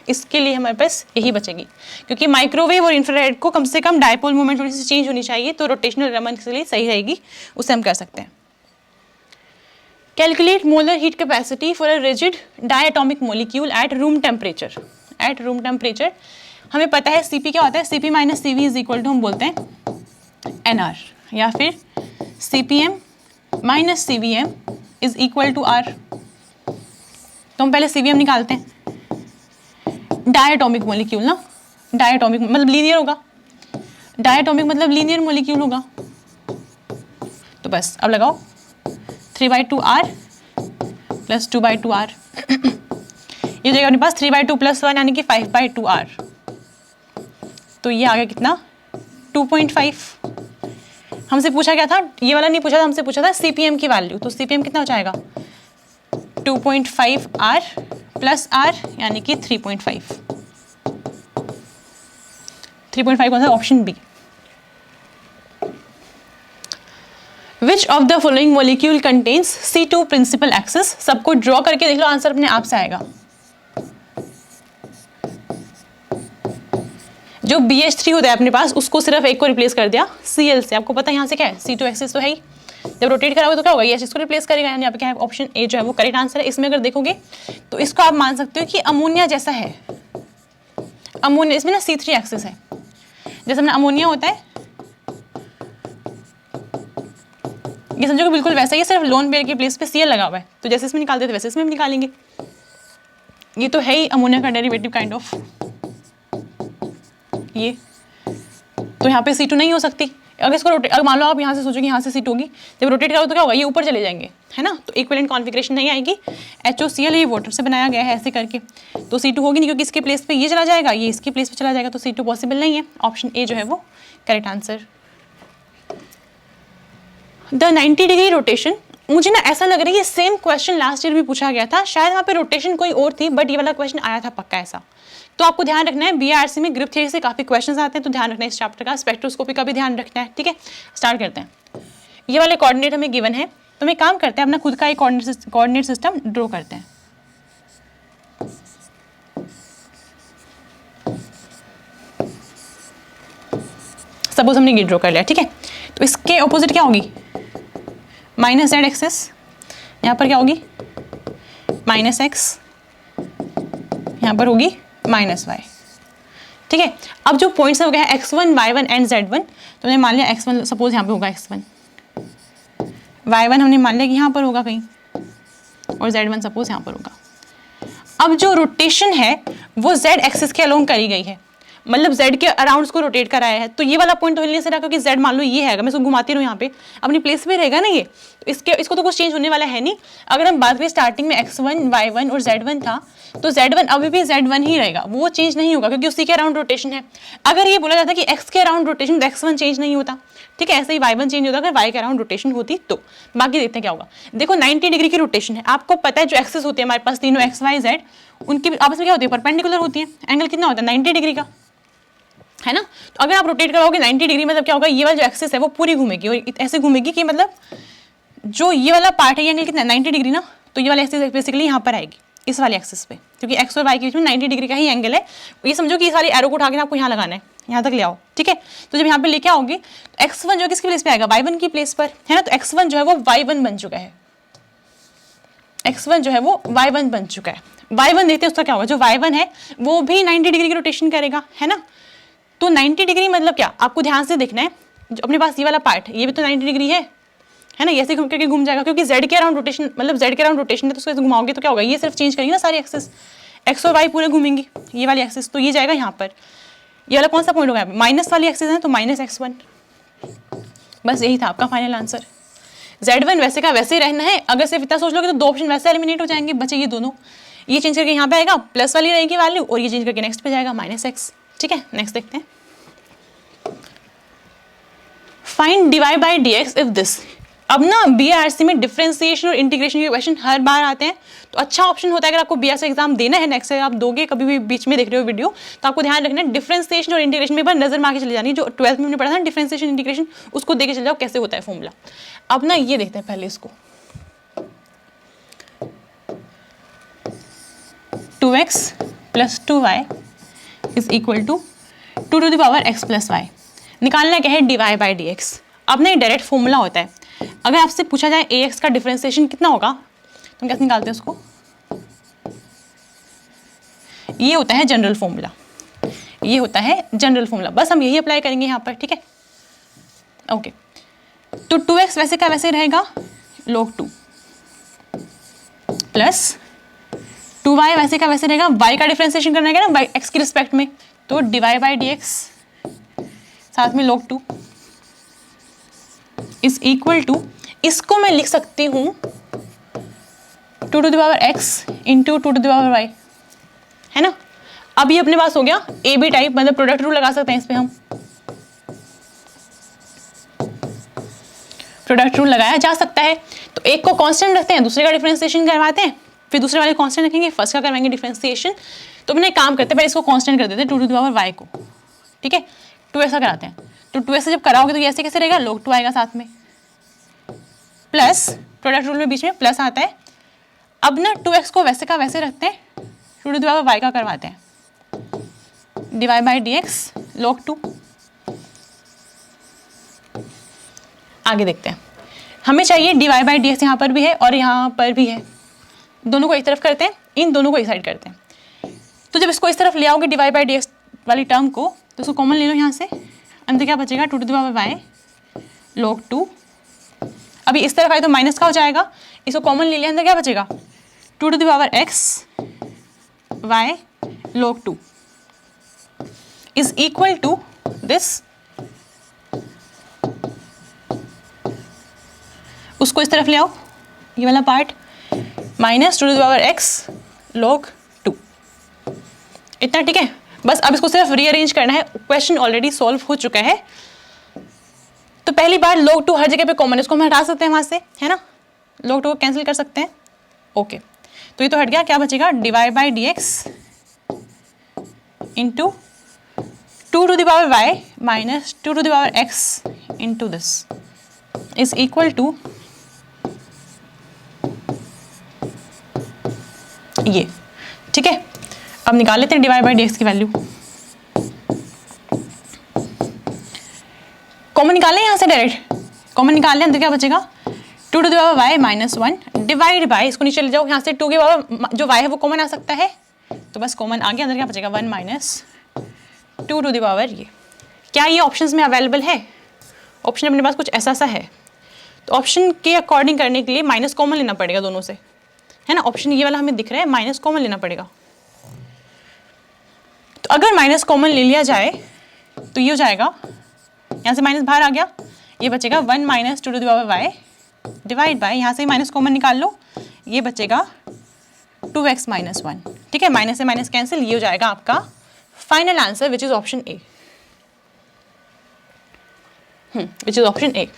A: इसके लिए हमारे पास यही बचेगी, क्योंकि माइक्रोवेव और इंफ्रारेड को कम से कम डायपोल मोमेंट थोड़ी सी चेंज होनी चाहिए, तो रोटेशनल रमन के लिए सही रहेगी, उसे हम कर सकते हैं। Calculate molar heat capacity for a rigid diatomic molecule at room temperature. At room temperature हमें पता है CP क्या होता है? CP minus CV is equal to हम बोलते हैं NR, या फिर CPM minus CVM is equal to R। तो हम पहले CVM निकालते हैं। डायटोमिक मोलिक्यूल ना, डायटोमिक मतलब लीनियर होगा, डायटोमिक मतलब लीनियर मोलिक्यूल होगा। तो बस अब लगाओ 3/2 R प्लस 2/2 R। ये जाएगा अपने पास 3/2 + 1 यानी कि 5/2 R। तो ये आ गया कितना? 2.5। हमसे पूछा क्या था? ये वाला नहीं पूछा था, हमसे पूछा था CPM की वैल्यू। तो CPM कितना हो जाएगा? 2.5 R प्लस आर यानी कि 3.5। 3.5 कौन सा? Option B. Which of the following molecule contains C2 principal axes? सबको ड्रॉ करके देख लो, आंसर अपने आप से आएगा। जो BH3 होता है अपने पास, उसको सिर्फ एक को रिप्लेस कर दिया Cl से। आपको पता है यहाँ से क्या है? C2 एक्सेस तो है ही। जब रोटेट कराओगे तो क्या होगा? ये इसको रिप्लेस करेगा, यानी यहाँ पे क्या है? ऑप्शन ए जो है वो करेक्ट आंसर है। इसमें अगर देखोगे तो इसको आप मान सकते हो कि अमोनिया जैसा है। अमोनिया, इसमें ना C3 एक्सेस है। जैसे अपना अमोनिया होता है, ये समझो कि बिल्कुल वैसा ही, सिर्फ लोन पेयर के प्लेस पे Cl लगा हुआ है। तो जैसे इसमें निकालते थे वैसे इसमें भी निकालेंगे। ये तो है ही अमोनिया का डेरिवेटिव काइंड ऑफ। ये तो यहाँ पे C2 नहीं हो सकती। अगर इसको रोटेट, अगर मान लो आप यहाँ से सोचोगे यहाँ से C2 होगी, जब रोटेट करो तो क्या होगा? ये ऊपर चले जाएंगे, है ना? तो इक्विवेलेंट कॉन्फिगरेशन नहीं आएगी। HOCl ये वाटर से बनाया गया है ऐसे करके, तो C2 होगी नहीं, क्योंकि इसके प्लेस पे ये चला जाएगा, ये इसके प्लेस पे चला जाएगा, तो C2 पॉसिबल नहीं है। ऑप्शन ए जो है वो correct answer. The 90 degree rotation, मुझे ना ऐसा लग रहा है ये सेम क्वेश्चन लास्ट ईयर भी पूछा गया था, शायद वहाँ पे रोटेशन कोई और थी, बट ये वाला क्वेश्चन आया था पक्का ऐसा। तो आपको ध्यान रखना है, BRC में ग्रुप थ्योरी से काफी क्वेश्चंस आते हैं, तो ध्यान रखना है इस चैप्टर का। स्पेक्ट्रोस्कोपी का भी ध्यान रखना है, ठीक है? स्टार्ट करते हैं। ये वाले कोऑर्डिनेट हमें गिवन है, तो हम एक काम करते हैं, अपना खुद का एक कोऑर्डिनेट सिस्टम ड्रॉ करते हैं। सपोज हमने ये ड्रॉ कर लिया, ठीक है? तो इसके ऑपोजिट क्या होगी? Minus Z axes. यहाँ पर क्या होगी? Minus X. यहाँ पर होगी माइनस वाई, ठीक है? अब जो पॉइंट्स हो गए हैं x1, y1 एंड z1, तो हमने मान लिया x1 सपोज यहाँ पे होगा x1, y1 हमने मान लिया कि यहाँ पर होगा कहीं, और z1 सपोज यहाँ पर होगा। अब जो रोटेशन है वो z एक्सिस के अलोंग करी गई है, मतलब z के अराउंड उसको रोटेट कराया है। तो ये वाला पॉइंट तो हिलने से रहा, क्योंकि z मान लो ये है, अगर मैं इसको घुमाती रहूँ यहाँ पे अपनी प्लेस पे रहेगा ना ये, तो इसको तो कुछ चेंज होने वाला है नहीं। अगर हम बात करें स्टार्टिंग में x1, y1 और z1 था, तो z1 अभी भी z1 ही रहेगा, वो चेंज नहीं होगा, क्योंकि उसी के अराउंड रोटेशन है। अगर ये बोला जाता कि x के अराउंड रोटेशन, तो x1 चेंज नहीं होता, ठीक है? ऐसे ही y1 चेंज होता अगर y के अराउंड रोटेशन होती तो। बाकी देखते हैं क्या होगा। देखो 90 डिग्री की रोटेशन है, आपको पता है जो एक्सेस होती है हमारे पास तीनों x, y, z, उनकी आपस में क्या होती है? परपेंडिकुलर होती है। एंगल कितना होता है? 90 डिग्री का, है ना? तो अगर आप रोटेट कराओगे 90 डिग्री, मतलब क्या होगा? ये वाला जो एक्सिस है वो पूरी घूमेगी, और ऐसे घूमेगी कि मतलब जो ये वाला पार्ट है, ये एंगल कितना 90 डिग्री ना, तो ये वाला एक्सिस बेसिकली यहाँ पर आएगी, इस वाले एक्सिस पे, क्योंकि एक्स और वाई के बीच में 90 डिग्री का ही एंगल है। ये समझो कि इस वाली एरो को उठा के आपको यहाँ लगाना है, यहाँ तक ले आओ, ठीक है? तो जब यहाँ पे लेके आओगे तो x1 जो है किसकी प्लेस पे आएगा? y1 की प्लेस पर, है ना? तो x1 जो है वो y1 बन चुका है, x1 जो है वो y1 बन चुका है। y1 देखते हैं उसका क्या होगा। जो y1 है वो भी 90 डिग्री की रोटेशन करेगा, है ना? तो 90 डिग्री मतलब क्या? आपको ध्यान से देखना है, जो अपने पास ये वाला पार्ट है ये भी तो 90 डिग्री है ना? ये ऐसे घूम करके घूम जाएगा, क्योंकि z के अराउंड रोटेशन, मतलब z के अराउंड रोटेशन है, तो उसको ऐसे घुमाओगे तो क्या होगा? ये सिर्फ चेंज करेंगे ना सारी एक्सिस, x और y पूरे घूमेंगी, ये वाली एक्सिस, तो ये जाएगा यहाँ पर। ये वाला कौन सा पॉइंट होगा? माइनस वाली एक्सिस है, तो माइनस x1। बस यही था आपका फाइनल आंसर। z1 वैसे का वैसे ही रहना है। अगर सिर्फ इतना सोच लोगे तो दो ऑप्शन वैसे एलिमिनेट हो जाएंगे, बचेगी दोनों। ये चेंज करके यहाँ पे आएगा प्लस वाली रहेगी वैल्यू, और ये चेंज करके नेक्स्ट पे जाएगा माइनस एक्स, ठीक है? नेक्स्ट देखते हैं। Find dy by dx if this. अब ना BRC में डिफरेंशिएशन और इंटीग्रेशन के क्वेश्चन हर बार आते हैं, तो अच्छा ऑप्शन होता है अगर आपको BRC एग्जाम देना है, नेक्स्ट ईयर आप दोगे, कभी भी बीच में देख रहे हो वीडियो, तो आपको ध्यान रखना है डिफरेंशिएशन और इंटीग्रेशन में एक बार नजर मार के चले जानी। जो 12th में हमने पढ़ा था डिफरेंशिएशन इंटीग्रेशन, उसको देख के चले जाओ कैसे होता है फॉर्मूला। अब ना ये देखते हैं पहले इसको, 2x plus 2y is equal to 2 to the power x plus y. निकालना क्या है? dy by dx। अब ना ये डायरेक्ट फॉर्मूला होता है। अगर आपसे पूछा जाए ax का डिफरेंशिएशन कितना होगा, तो हम कैसे निकालते हैं उसको? ये होता है जनरल फॉर्मूला, ये होता है जनरल फॉर्मूला, बस हम यही अप्लाई करेंगे यहाँ पर, ठीक है? ओके, तो 2x वैसे का वैसे रहेगा log 2 प्लस 2y वैसे का वैसे रहेगा, y का डिफरेंशिएशन करना है ना x की रिस्पेक्ट में, तो dy बाई dx साथ में log 2 इज इक्वल टू, इसको मैं लिख सकती हूँ 2 to the power x into 2 to the power y, है ना? अब ये अपने पास हो गया ए बी टाइप, मतलब प्रोडक्ट रूल लगा सकते हैं इस पे, हम प्रोडक्ट रूल लगाया जा सकता है। तो एक को कांस्टेंट रखते हैं, दूसरे का डिफरेंशिएशन करवाते हैं, फिर दूसरे वाले कांस्टेंट रखेंगे, फर्स्ट का करवाएंगे डिफरेंशिएशन। तो अपने काम करते हैं, पहले इसको कांस्टेंट कर देते हैं 2 टू द पावर y को, ठीक है, 2x का कराते हैं। तो 2x से जब कराओगे तो ये ऐसे कैसे रहेगा, log 2 आएगा साथ में, प्लस प्रोडक्ट रूल में बीच में प्लस आता है। अब ना 2x को वैसे का वैसे रखते हैं, 2 टू द पावर y का करवाते हैं, डिवाइड बाई dx log 2। आगे देखते हैं, हमें चाहिए डिवाइड बाई dx, यहाँ पर भी है और यहाँ पर भी है, दोनों को एक तरफ करते हैं, इन दोनों को एक साइड करते हैं। तो जब इसको इस तरफ ले आओगे डिवाइड बाई dx वाली टर्म को, तो उसको कॉमन ले लो यहाँ से, अंदर क्या बचेगा 2 to the power y log 2। अभी इस तरफ आए तो माइनस का हो जाएगा, इसको कॉमन ले लिया, अंदर क्या बचेगा 2 to the power x y log 2 is equal to this. उसको इस तरफ ले आओ, ये वाला part, minus 2 to the power x log 2, इतना, ठीक है। बस अब इसको सिर्फ रीअरेंज करना है, क्वेश्चन ऑलरेडी सॉल्व हो चुका है। तो पहली बार log 2 हर जगह पे कॉमन, इसको हम हटा सकते हैं वहां से, है ना, log 2 को कैंसिल कर सकते हैं, ओके। तो ये तो हट गया, क्या बचेगा divide by dx into 2 to the power y minus 2 to the power x into this is equal to ये, ठीक है। अब निकाल लेते हैं डिवाइड बाई dx की वैल्यू, कॉमन निकाल लें यहाँ से, डायरेक्ट कॉमन निकाल लें, अंदर क्या बचेगा 2 to the power y minus 1 divide by, इसको नीचे ले जाओ, यहाँ से 2 के पावर जो y है वो कॉमन आ सकता है, तो बस कॉमन आ गया, अंदर क्या बचेगा 1 माइनस 2 टू द पावर ये। क्या ये ऑप्शंस में अवेलेबल है, ऑप्शन अपने पास कुछ ऐसा सा है, तो ऑप्शन के अकॉर्डिंग करने के लिए माइनस कॉमन लेना पड़ेगा दोनों से, है ना। ऑप्शन ये वाला हमें दिख रहा है, माइनस कॉमन लेना पड़ेगा। तो अगर माइनस कॉमन ले लिया जाए तो ये हो जाएगा, यहाँ से माइनस बाहर आ गया, ये बचेगा 1 minus 2 to the power y divide by, यहाँ से माइनस कॉमन निकाल लो, ये बचेगा 2x माइनस 1, ठीक है, माइनस से माइनस कैंसिल, ये हो जाएगा आपका final answer which is option A, which is option A.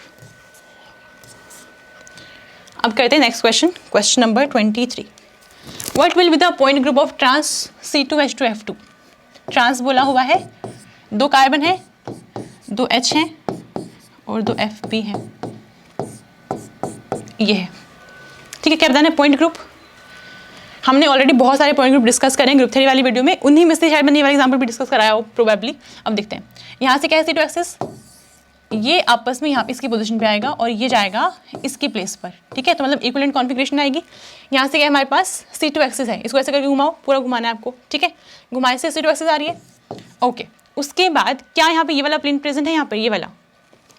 A: अब करते हैं next question, question number 23। What will be the point group of trans C2H2F2। Trans बोला हुआ है, 2 कार्बन है, 2 H हैं और 2 FP हैं, ये है, ठीक है। क्या बताना है पॉइंट ग्रुप, हमने ऑलरेडी बहुत सारे पॉइंट ग्रुप डिस्कस करें ग्रुप थ्योरी वाली वीडियो में, उन्हीं में से शायद मैंने ये वाला एग्जाम्पल भी डिस्कस कराया हो प्रोबेबली। अब देखते हैं, यहाँ से क्या है C2 एक्सिस, ये आपस में यहाँ पे इसकी पोजीशन पे आएगा और ये जाएगा इसकी प्लेस पर, ठीक है, तो मतलब इक्विवेलेंट कॉन्फ़िगरेशन आएगी। यहाँ से क्या हमारे पास C2 एक्सिस है, इसको ऐसे करके घुमाओ, पूरा घुमाना है आपको, ठीक है, घुमाए से C2 एक्सिस आ रही है, ओके। उसके बाद क्या यहाँ पे ये वाला प्लेन प्रेजेंट है, यहाँ पर ये वाला,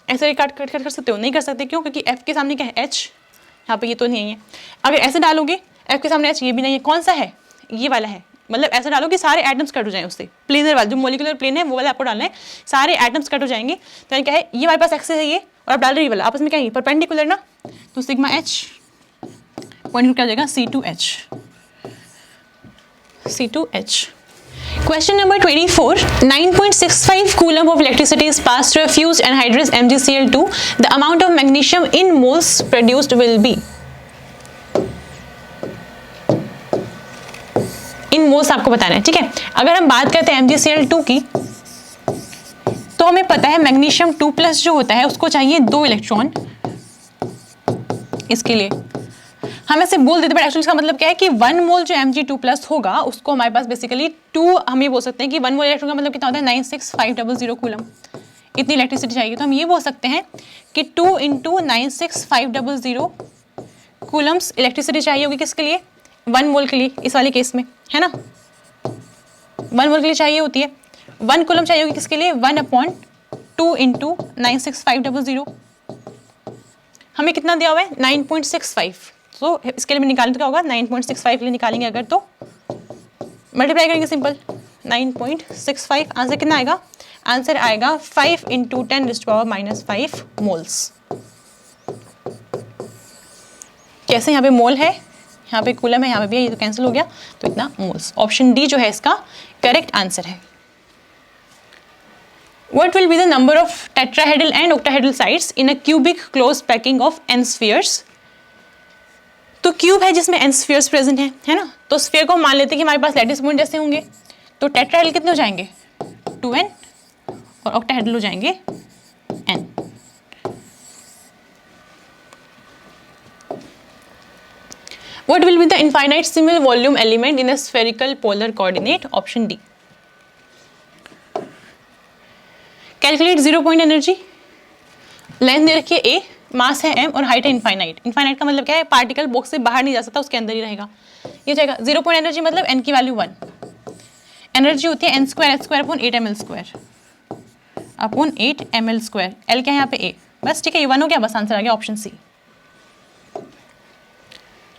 A: ऐसे कट कर सकते हो, नहीं कर सकते, क्यों, क्योंकि F के सामने क्या है H, यहाँ पे ये तो नहीं है। अगर ऐसे डालोगे F के सामने H, ये भी नहीं है, कौन सा है, ये वाला है, मतलब ऐसे डालो कि सारे एटम्स कट हो जाएं उससे, प्लेनर वाला जो मोलिकुलर प्लेन है वो वाला आपको डालना है, सारे एटम्स कट हो जाएंगे। तो क्या है, ये हमारे पास एक्सिस है ये, और आप डाल रहे ये वाला, आपस में क्या है परपेंडिकुलर ना, तो सिग्मा H पॉइंट क्या हो जाएगा C2H। Question number 24, 9.65 coulomb of electricity is passed through a fused anhydrous MgCl2. The amount of magnesium in moles produced will be. In moles आपको बताना है, ठीक है। अगर हम बात करते हैं MgCl2 की, तो हमें पता है मैग्नीशियम 2+ जो होता है उसको चाहिए 2 इलेक्ट्रॉन, इसके लिए हम ऐसे बोल देते, बट एक्चुअली इसका मतलब क्या है कि 1 मोल जो Mg2+ होगा उसको हमारे पास बेसिकली 2, हम ये बोल सकते हैं कि 1 मोल इलेक्ट्रॉन का मतलब कितना होता है 96500 कूलम, इतनी इलेक्ट्रिसिटी चाहिए। तो हम ये बोल सकते हैं कि 2 × 96500 कूलम्स इलेक्ट्रिसिटी चाहिए होगी, किसके लिए 1 मोल के लिए, इस वाले केस में, है ना, 1 मोल के लिए चाहिए होती है, 1 कूलम चाहिए होगी किसके लिए 1/2 × 96500, हमें कितना दिया हुआ है 9.65, तो इसके लिए भी निकालें तो क्या होगा 9.65 के लिए निकालेंगे अगर, तो मल्टीप्लाई करेंगे सिंपल, 9.65, आंसर कितना आएगा, आंसर आएगा 5 × 10⁻⁵ मोल्स। कैसे, यहाँ पे मोल है, यहाँ पे कूलम है, यहाँ पे भी है, ये तो कैंसिल हो गया, तो इतना मोल्स। ऑप्शन डी जो है इसका करेक्ट आंसर है। What will be the number of tetrahedral and octahedral sites in a cubic closed packing of n spheres? तो क्यूब है जिसमें n स्फीयर्स प्रेजेंट है ना, तो स्फीयर को मान लेते हैं कि हमारे पास लैटिस पॉइंट जैसे होंगे, तो टेट्राहेड्रल कितने हो जाएंगे 2n और ऑक्टाहेड्रल हो जाएंगे n। What will be the infinite single volume element in a spherical polar coordinate? Option D. Calculate 0 point energy. Length दे रखी है a, मास है m और हाइट है इनफाइनाइट। इनफाइनाइट का मतलब क्या है, पार्टिकल बॉक्स से बाहर नहीं जा सकता, उसके अंदर ही रहेगा। ये जाएगा 0 पॉइंट एनर्जी मतलब n की वैल्यू 1। एनर्जी होती है n square h square upon 8 ml square upon 8 ml square. l क्या है यहाँ पे a, बस ठीक है, ये 1 हो गया, बस आंसर आ गया option C.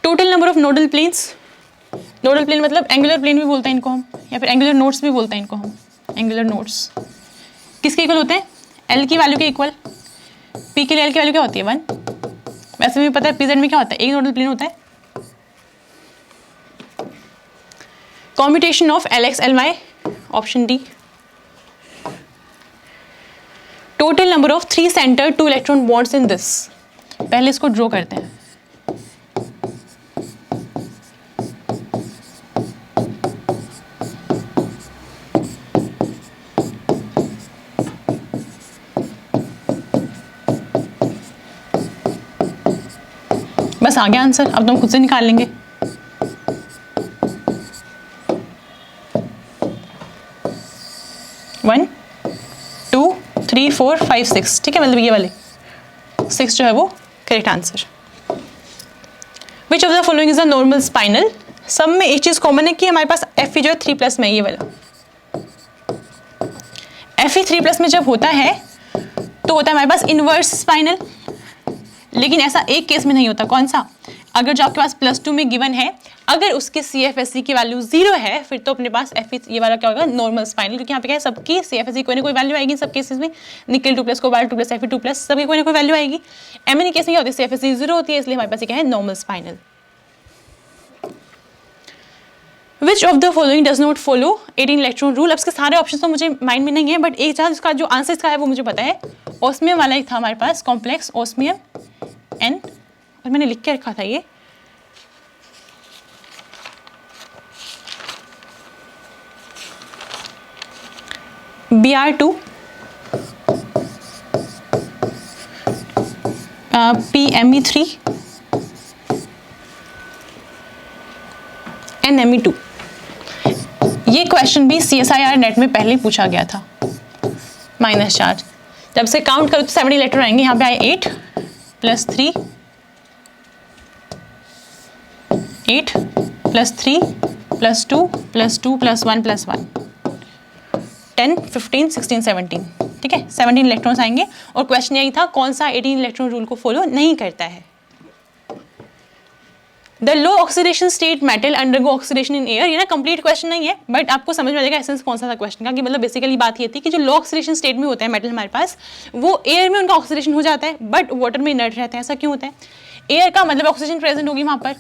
A: Total number of nodal planes. Nodal plane मतलब एंगुलर प्लेन भी बोलते हैं इनको हम, या फिर एंगुलर नोड्स भी बोलते हैं इनको हम। एंगुलर नोड्स किसके इक्वल होते हैं, l की वैल्यू के इक्वल। p के लिए l की वैल्यू क्या होती है 1। वैसे भी पता है pz में क्या होता है, एक नोडल प्लेन होता है। Commutation of lx ly, option D. Total number of 3 centre 2 electron bonds in this. पहले इसको ड्रॉ करते हैं। बस आ गया आंसर, अब तुम खुद से निकाल लेंगे। वन 2 3 4 5 6, ठीक है, मतलब ये वाले 6 जो है वो correct answer. Which of the following is a normal spinal. सब में एक चीज कॉमन है कि हमारे पास Fe जो है 3+ में, ये वाला Fe 3+ में जब होता है तो होता है हमारे पास इनवर्स स्पाइनल। लेकिन ऐसा एक केस में नहीं होता, कौन सा, अगर जो आपके पास +2 में गिवन है, अगर उसके CFSE की वैल्यू 0 है, फिर तो अपने पास Fe ये वाला क्या होगा, नॉर्मल स्पाइनल। क्योंकि यहाँ पे क्या है, सबकी CFSE कोई ना कोई वैल्यू आएगी सब केसेस में। निकल 2+, कोबाल्ट 2+, Fe 2+, सबकी कोई ना कोई वैल्यू आएगी। MnE केस में क्या होती है, CFSE 0 होती है, इसलिए हमारे पास क्या है, normal spinal. Which of the following does not follow 18 electron rule. अब इसके सारे ऑप्शन तो मुझे माइंड में नहीं है, बट एक चांस इसका जो आंसर इसका है वो मुझे पता है। ऑस्मियम वाला ही था हमारे पास, कॉम्प्लेक्स ऑस्मियम N, और मैंने लिख के रखा था ये Br2 PMe3 NMe2। ये क्वेश्चन भी CSIR नेट में पहले ही पूछा गया था। माइनस चार्ज जब से काउंट करो तो 70 इलेक्ट्रॉन आएंगे, यहाँ पे आए 8 + 3 8 + 3 + 2 + 2 + 1 + 1 10 15 16 17, ठीक है, 17 इलेक्ट्रॉन्स आएंगे। और क्वेश्चन यही था कौन सा 18 इलेक्ट्रॉन रूल को फॉलो नहीं करता है। The low oxidation state metal undergo oxidation in air. ये ना कंप्लीट क्वेश्चन नहीं है, बट आपको समझ में आ जाएगा एसेंस कौन सा था क्वेश्चन का, कि मतलब बेसिकली बात ये थी कि जो लो ऑक्सीडेशन स्टेट में होता है मेटल हमारे पास, वो एयर में उनका ऑक्सीडेशन हो जाता है, बट वाटर में इनर्ट रहते हैं। ऐसा क्यों होता है, एयर का मतलब ऑक्सीजन प्रेजेंट होगी वहाँ पर।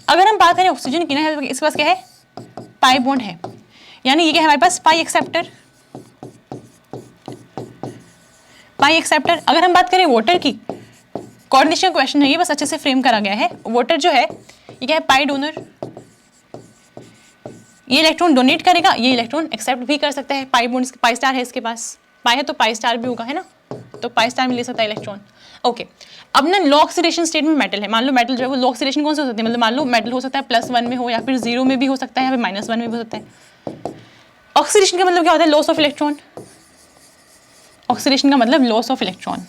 A: अगर हम बात करें ऑक्सीजन की ना, इसके पास क्या है, पाई बॉन्ड है, यानी ये क्या है हमारे पास, पाई एक्सेप्टर। पाई एक्सेप्टर। अगर हम बात करें वाटर की, कोऑर्डिनेशन क्वेश्चन है ये, बस अच्छे से फ्रेम करा गया है। वाटर जो है ये क्या है, पाई डोनर। ये इलेक्ट्रॉन डोनेट करेगा, ये इलेक्ट्रॉन एक्सेप्ट भी कर सकता है। पाई बॉन्ड, पाई स्टार है इसके पास, पाई है तो पाई स्टार भी होगा, है ना, तो पाई स्टार में ले सकता है इलेक्ट्रॉन। ओके, अब ना लो ऑक्सीडेशन स्टेट में मेटल है, मान लो मेटल जो है वो लो ऑक्सीडेशन कौन से हो सकते हैं, मतलब मान लो मेटल हो सकता है +1 में हो, या फिर 0 में भी हो सकता है, या फिर -1 में भी हो सकता है। ऑक्सीडेशन का मतलब क्या होता है, लॉस ऑफ इलेक्ट्रॉन। ऑक्सीडेशन का मतलब लॉस ऑफ इलेक्ट्रॉन,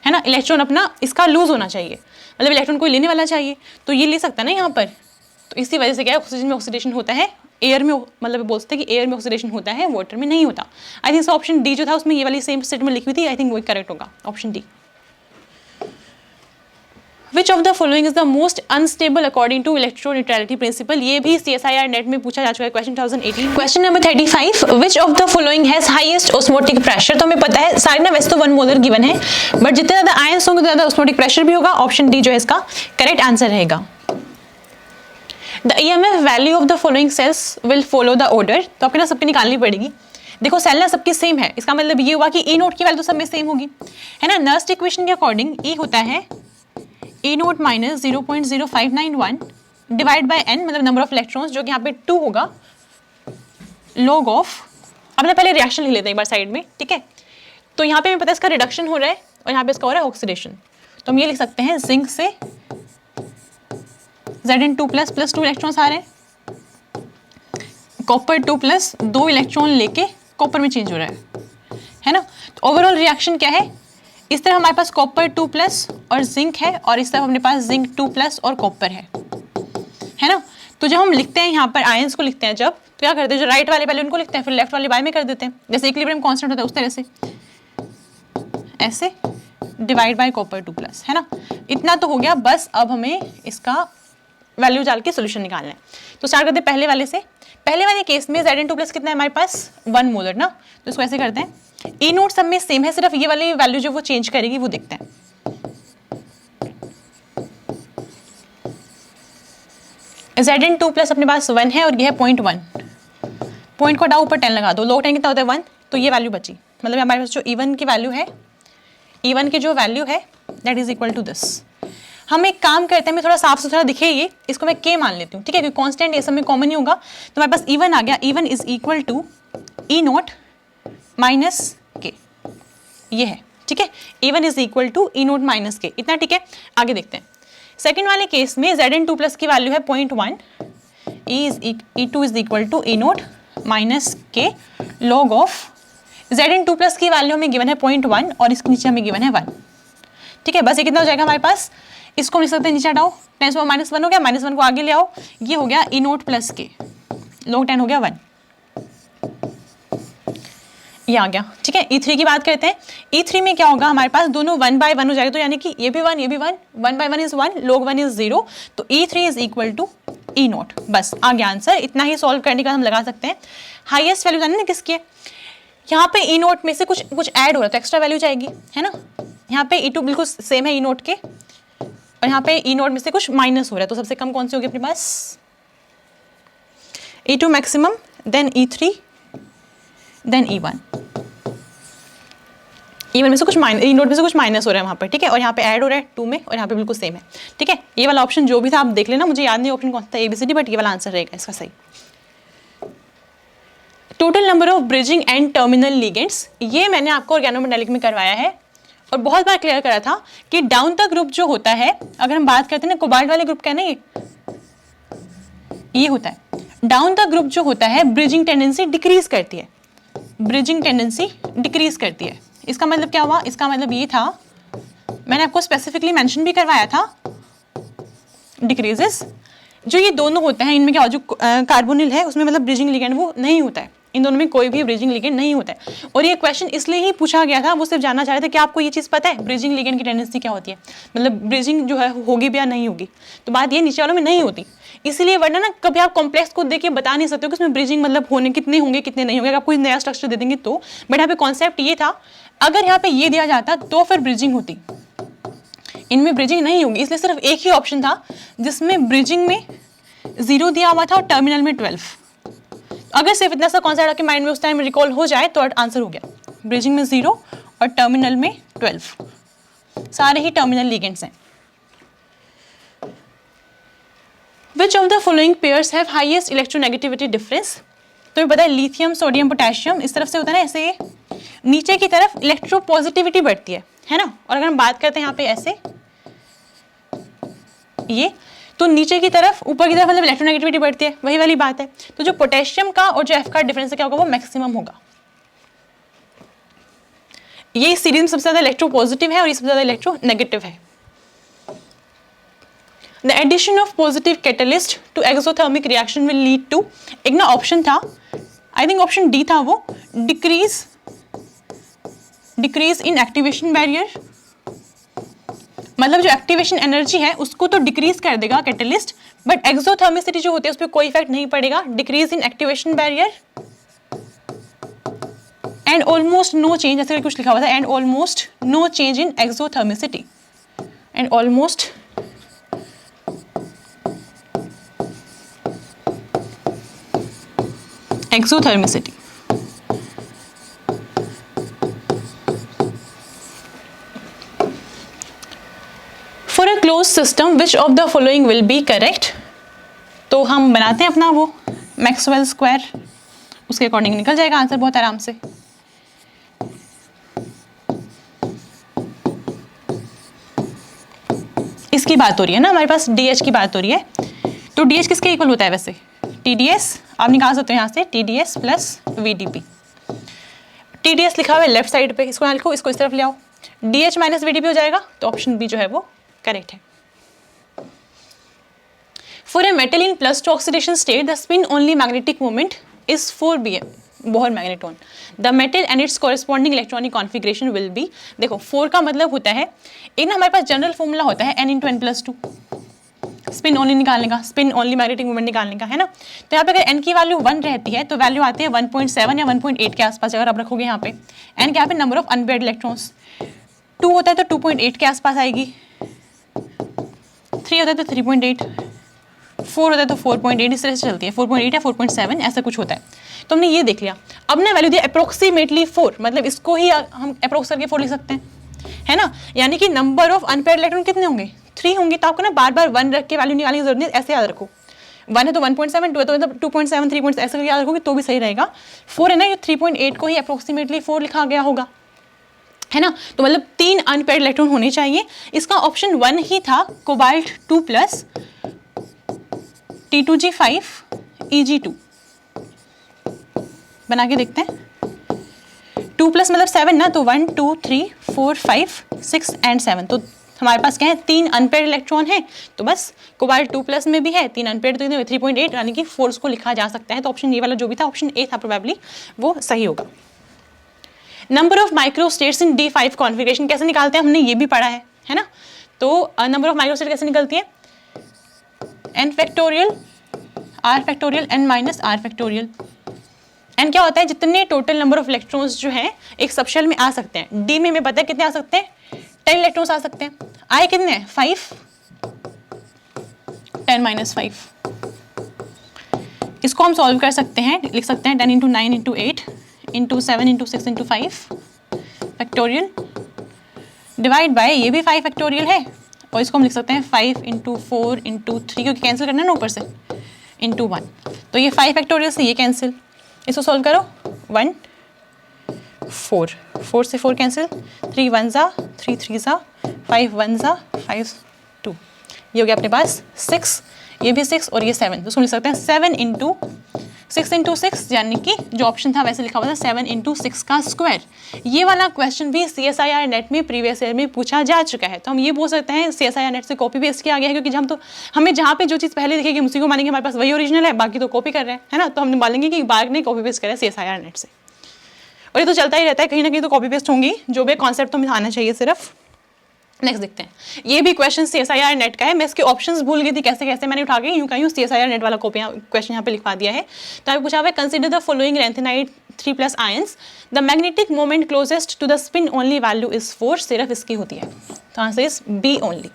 A: है ना, इलेक्ट्रॉन अपना इसका लूज होना चाहिए, मतलब इलेक्ट्रॉन कोई लेने वाला चाहिए, तो ये ले सकता है ना यहाँ पर। तो इसी वजह से क्या है, ऑक्सीजन में ऑक्सीडेशन होता है, एयर में मतलब बोलते हैं कि एयर में ऑक्सीडेशन होता है, वाटर में नहीं होता। आई थिंक ऑप्शन डी जो था उसमें ये वाली सेम स्टेटमेंट लिखी हुई थी, आई थिंक वही करेक्ट होगा, option D. Which of the following is the most unstable according to electroneutrality principle. ये भी CSIR नेट में पूछा जा चुका है, question 2018। Question number 35, which of the following has highest osmotic pressure. तो हमें पता है सारे ना वैसे तो 1 मोलर गिवन है, बट जितने ज्यादा आयंस होंगे उतना ज्यादा ऑस्मोटिक प्रेशर भी होगा। ऑप्शन डी जो है इसका करेक्ट आंसर रहेगा। The EMF value of the following sales will follow the order. तो आपके ना सबकी निकालनी पड़ेगी। देखो सेल ना सबकी सेम है, इसका मतलब ये हुआ कि E0 की वैल्यू तो सब में सेम होगी, है ना। नर्स्ट इक्वेशन के अकॉर्डिंग E होता है E naught minus 0.0591 divide by n, मतलब नंबर ऑफ इलेक्ट्रॉन्स, जो कि यहाँ पे 2 होगा, log ऑफ, अब ना पहले रिएक्शन लिख लेते हैं एक बार साइड में, ठीक है। तो यहाँ पे हमें पता है इसका रिडक्शन हो रहा है और यहाँ पे इसका हो रहा है ऑक्सीडेशन, तो हम ये लिख सकते हैं जिंक से Zn2 प्लस 2 इलेक्ट्रॉन्स आ रहे हैं, कॉपर 2 प्लस 2 इलेक्ट्रॉन लेके कॉपर में चेंज हो रहा है ना। तो ओवरऑल रिएक्शन क्या है, इस तरफ हमारे पास कॉपर 2 प्लस और जिंक है, और इस तरफ अपने पास जिंक 2 प्लस और कॉपर है ना। तो जब हम लिखते हैं यहाँ पर आयंस को लिखते हैं, जब तो क्या करते हैं, जो राइट वाले पहले उनको लिखते हैं, फिर लेफ्ट वाले बाय में कर देते हैं, जैसे इक्विलिब्रियम कांस्टेंट होता है उस तरह से, ऐसे डिवाइड बाय कॉपर 2 प्लस, है ना। इतना तो हो गया बस। अब हमें इसका वैल्यू डाल के सोल्यूशन निकालना है। तो स्टार्ट करते हैं पहले वाले से। पहले वाले केस में Zn2 प्लस कितना है हमारे पास, 1 मोलर ना, तो इसको ऐसे करते हैं। E नोट सब में सेम है, सिर्फ ये वाली वैल्यू जो वो चेंज करेगी वो देखते हैं। Zn2 प्लस अपने पास 1 है और ये है 0.1, पॉइंट को हटाओ, ऊपर 10 लगा दो, log 10 कितना होता है 1, तो ये वैल्यू बची, मतलब हमारे पास जो E1 की वैल्यू है, E1 की जो वैल्यू है that is equal to this. हम एक काम करते हैं, मैं थोड़ा साफ सुथरा दिखे ये, इसको मैं K मान लेती हूँ, ठीक है, क्योंकि कांस्टेंट ये सब में कॉमन ही होगा। तो हमारे पास E1 आ गया, E1 is equal to E naught minus K, ये है, ठीक है। E1 is equal to E naught minus K, इतना ठीक है। आगे देखते हैं सेकेंड वाले केस में Zn2 प्लस की वैल्यू है 0.1, E2 is equal to E naught minus K log of Zn2 plus की वैल्यू हमें गिवन है 0.1 और इसके नीचे हमें गिवन है 1, ठीक है। बस ये कितना हो जाएगा हमारे पास, इसको लिख सकते हैं, नीचे हटाओ, 10 से -1 हो गया, -1 को आगे ले आओ, ये हो गया E note plus K log 10 हो गया 1, ये आ गया, ठीक है। E3 की बात करते हैं। E3 में क्या होगा, हमारे पास दोनों 1 by 1 हो जाएगा, तो यानी कि ये भी 1 ये भी 1, 1 by 1 इज 1, log 1 इज 0, तो E3 is equal to E naught. बस आ गया आंसर, इतना ही सॉल्व करने का हम लगा सकते हैं। हाईएस्ट वैल्यू जाने ना किसकी है, यहाँ पे E नोट में से कुछ ऐड हो रहा है तो एक्स्ट्रा वैल्यू जाएगी, है ना। यहाँ पे E2 बिल्कुल सेम है E नोट के, और यहाँ पे E नोट में से कुछ माइनस हो रहा है, तो सबसे कम कौन सी होगी अपने पास, E2 maximum, then E3, then E1। E1 में से कुछ E नोट में से कुछ माइनस हो रहा है वहाँ पर, ठीक है, और यहाँ पे ऐड हो रहा है 2 में, और यहाँ पे बिल्कुल सेम है, ठीक है। ये वाला ऑप्शन जो भी था आप देख लेना, मुझे याद नहीं ऑप्शन कौन सा था ABCD, बट ये वाला आंसर रहेगा इसका सही। Total number of bridging and terminal ligands, ये मैंने आपको ऑर्गेनोमेटालिक में करवाया है और बहुत बार क्लियर करा था कि डाउन द ग्रुप जो होता है, अगर हम बात करते हैं ना कोबाल्ट वाले ग्रुप का है ना, ये होता है डाउन द ग्रुप जो होता है, ब्रिजिंग टेंडेंसी डिक्रीज करती है, ब्रिजिंग टेंडेंसी डिक्रीज करती है। इसका मतलब क्या हुआ, इसका मतलब ये था, मैंने आपको स्पेसिफिकली मेंशन भी करवाया था, डिक्रीजेस जो ये दोनों होते हैं, इनमें क्या हो, जो कार्बोनिल है उसमें मतलब ब्रिजिंग लिगेंड वो नहीं होता है, इन दोनों में कोई भी ब्रिजिंग लिगेंड नहीं होता है। और ये क्वेश्चन इसलिए ही पूछा गया था, वो सिर्फ जानना चाह रहे थे कि आपको ये चीज़ पता है ब्रिजिंग लिगेंड की टेंडेंसी क्या होती है, मतलब ब्रिजिंग जो है होगी भी या नहीं होगी। तो बात ये नीचे वालों में नहीं होती, इसीलिए वरना ना कभी आप कॉम्प्लेक्स को देखिए बता नहीं सकते हो कि उसमें ब्रिजिंग मतलब होने कितने होंगे कितने नहीं होंगे, आपको नया स्ट्रक्चर दे देंगे तो। बट यहाँ पे कॉन्सेप्ट ये था, अगर यहाँ पे ये दिया जाता तो फिर ब्रिजिंग होती, इनमें ब्रिजिंग नहीं होगी, इसलिए सिर्फ एक ही ऑप्शन था जिसमें ब्रिजिंग में 0 दिया हुआ था और टर्मिनल में 12। अगर सिर्फ इतना सा कॉन्सेप्ट आपके माइंड में उस टाइम रिकॉल हो जाए तो आंसर हो गया, ब्रिजिंग में 0 और टर्मिनल में 12, सारे ही टर्मिनल लिगेंड्स हैं। Which of the following pairs have highest electronegativity difference? तो ये पता है लिथियम सोडियम पोटेशियम इस तरफ से होता है ना, ऐसे ये नीचे की तरफ इलेक्ट्रोपॉजिटिविटी बढ़ती है ना। और अगर हम बात करते हैं यहाँ पे ऐसे ये, तो नीचे की तरफ ऊपर की तरफ मतलब इलेक्ट्रोनेगेटिविटी बढ़ती है, वही वाली बात है। तो जो पोटेशियम का और जो F का डिफरेंस क्या होगा, वो मैक्सिमम होगा। ये सीरीज में सबसे ज्यादा इलेक्ट्रोपॉजिटिव है और ये सबसे ज्यादा इलेक्ट्रोनेगेटिव है। The addition of positive catalyst to exothermic reaction will lead to, एक ना ऑप्शन था, आई थिंक ऑप्शन डी था वो, डिक्रीज इन एक्टिवेशन बैरियर, मतलब जो एक्टिवेशन एनर्जी है उसको तो डिक्रीज कर देगा कैटलिस्ट, बट एक्सोथर्मिसिटी जो होती है उस पर कोई इफेक्ट नहीं पड़ेगा। Decrease in activation barrier and almost no change, ऐसे कुछ लिखा हुआ था, and almost no change in exothermicity, and almost exothermicity. For a closed system which of the following will be correct, तो हम बनाते हैं अपना वो मैक्सवेल स्क्वायर, उसके अकॉर्डिंग निकल जाएगा आंसर बहुत आराम से। इसकी बात हो रही है ना, हमारे पास DH की बात हो रही है, तो DH किसके इक्वल होता है वैसे, TDS। आप निकाल सकते हो यहाँ से TDS प्लस VDP। TDS लिखा हुआ है लेफ्ट साइड पे, इसको यहाँ लिखो, इसको इस तरफ ले आओ, DH माइनस VDP हो जाएगा, तो ऑप्शन बी जो है वो करेक्ट है। For a metal in plus two oxidation state the spin only magnetic moment is 4 Bohr magnetron, the metal and it's corresponding electronic configuration will be. देखो 4 का मतलब होता है, एक ना हमारे पास जनरल फॉर्मूला होता है n × n+2, स्पिन ओनली निकालने का, स्पिन ओनली मैग्नेटिक मोमेंट निकालने का, है ना। तो यहाँ पे अगर n की वैल्यू 1 रहती है तो वैल्यू आती है 1.7 या 1.8 के आसपास, अगर आप रखोगे यहाँ पे n क्या पे नंबर ऑफ अनपेयर्ड इलेक्ट्रॉन्स, 2 होता है तो 2.8 के आसपास आएगी, 3 होता है तो 3.8, 4 होता है तो 4.8, इस तरह से चलती है, 4.8 या 4.7 ऐसा कुछ होता है। तो हमने ये देख लिया, अब ना वैल्यू दिया अप्रोक्सीमेटली 4, मतलब इसको ही हम अप्रोक्स करके 4 लिख सकते हैं, है ना। यानी कि नंबर ऑफ अनपेयर्ड इलेक्ट्रॉन कितने होंगे, 3 होंगे। तो आपको ना बार बार 1 रख के वैल्यू निकालने की जरूरत नहीं, ऐसे याद रखो, 1 है तो 1.7, 2 है तो मतलब 2.7, 3. ऐसे करके याद रखोगे तो भी सही रहेगा। 4 है ना, ये 3.8 को ही अप्रोक्सीमेटली 4 लिखा गया होगा, है ना। तो मतलब 3 अनपेयर्ड इलेक्ट्रॉन होने चाहिए। इसका ऑप्शन 1 ही था, कोबाल्ट 2 प्लस T2G5 Eg2, बना के देखते हैं। 2 प्लस मतलब 7 ना, तो 1 2 3 4 5 6 एंड 7, तो हमारे पास क्या है, 3 अनपेयर्ड इलेक्ट्रॉन है, तो बस कोबाल्ट 2 प्लस में भी है 3 अनपेयर्ड, तो 3.8 यानी कि 4 को लिखा जा सकता है। तो ऑप्शन ये वाला जो भी था, ऑप्शन ए था प्रोबेबली, वो सही होगा। Number of micro states in D5 configuration कैसे निकालते हैं, हमने ये भी पढ़ा है ना। तो नंबर ऑफ माइक्रो स्टेट कैसे निकलती है, n factorial r factorial n minus r factorial. n क्या होता है, जितने टोटल नंबर ऑफ इलेक्ट्रॉन्स जो हैं एक सबशेल में आ सकते हैं। D में हमें पता है कितने आ सकते हैं, 10 इलेक्ट्रॉन्स आ सकते हैं। I कितने हैं, 5, 10 माइनस 5। इसको हम सॉल्व कर सकते हैं, लिख सकते हैं 10 × 9 × 8 × 7 × 6 × 5 फैक्टोरियल डिवाइड बाय, ये भी 5 फैक्टोरियल है, और इसको हम लिख सकते हैं 5 × 4 × 3, क्योंकि कैंसिल करना है ना ऊपर से, × 1, तो ये 5 फैक्टोरियल से ये कैंसिल, इसको सॉल्व करो 1 4, 4 से 4 कैंसिल, 3 1 ज़ा 3 3 ज़ा 5 1 ज़ा 5 2, ये हो गया अपने पास 6, ये भी 6 और ये 7, तो उसको लिख सकते हैं 7 × 6 × 6, यानी कि जो ऑप्शन था वैसे लिखा हुआ था 7 × 6 का स्क्वायर। ये वाला क्वेश्चन भी CSIR नेट में प्रीवियस ईयर में पूछा जा चुका है, तो हम ये बोल सकते हैं CSIR नेट से कॉपी पेस्ट किया गया है, क्योंकि हम तो हमें जहाँ पे जो चीज़ पहले दिखेगी उसी को मानेंगे, हमारे पास वही ओरिजिनल है, बाकी तो कॉपी कर रहे हैं, है ना। तो हम मानेंगे कि बाग ने कॉपी पेस्ट करा है CSIR नेट से, और ये तो चलता ही रहता है, कहीं ना कहीं तो कॉपी पेस्ट होंगी, जो भी कॉन्सेप्ट तो हमें आना चाहिए सिर्फ। नेक्स्ट देखते हैं, ये भी क्वेश्चन CSIR नेट का है। मैं इसके ऑप्शंस भूल गई थी कैसे कैसे, मैंने उठा के यूँ कहीं CSIR नेट वाला क्वेश्चन यहाँ पे लिखवा दिया है। तो अभी पूछा हुआ है, consider the following lanthanide 3+ ions, the magnetic moment closest to the spin only value is 4, सिर्फ इसकी होती है, तो answer is B only.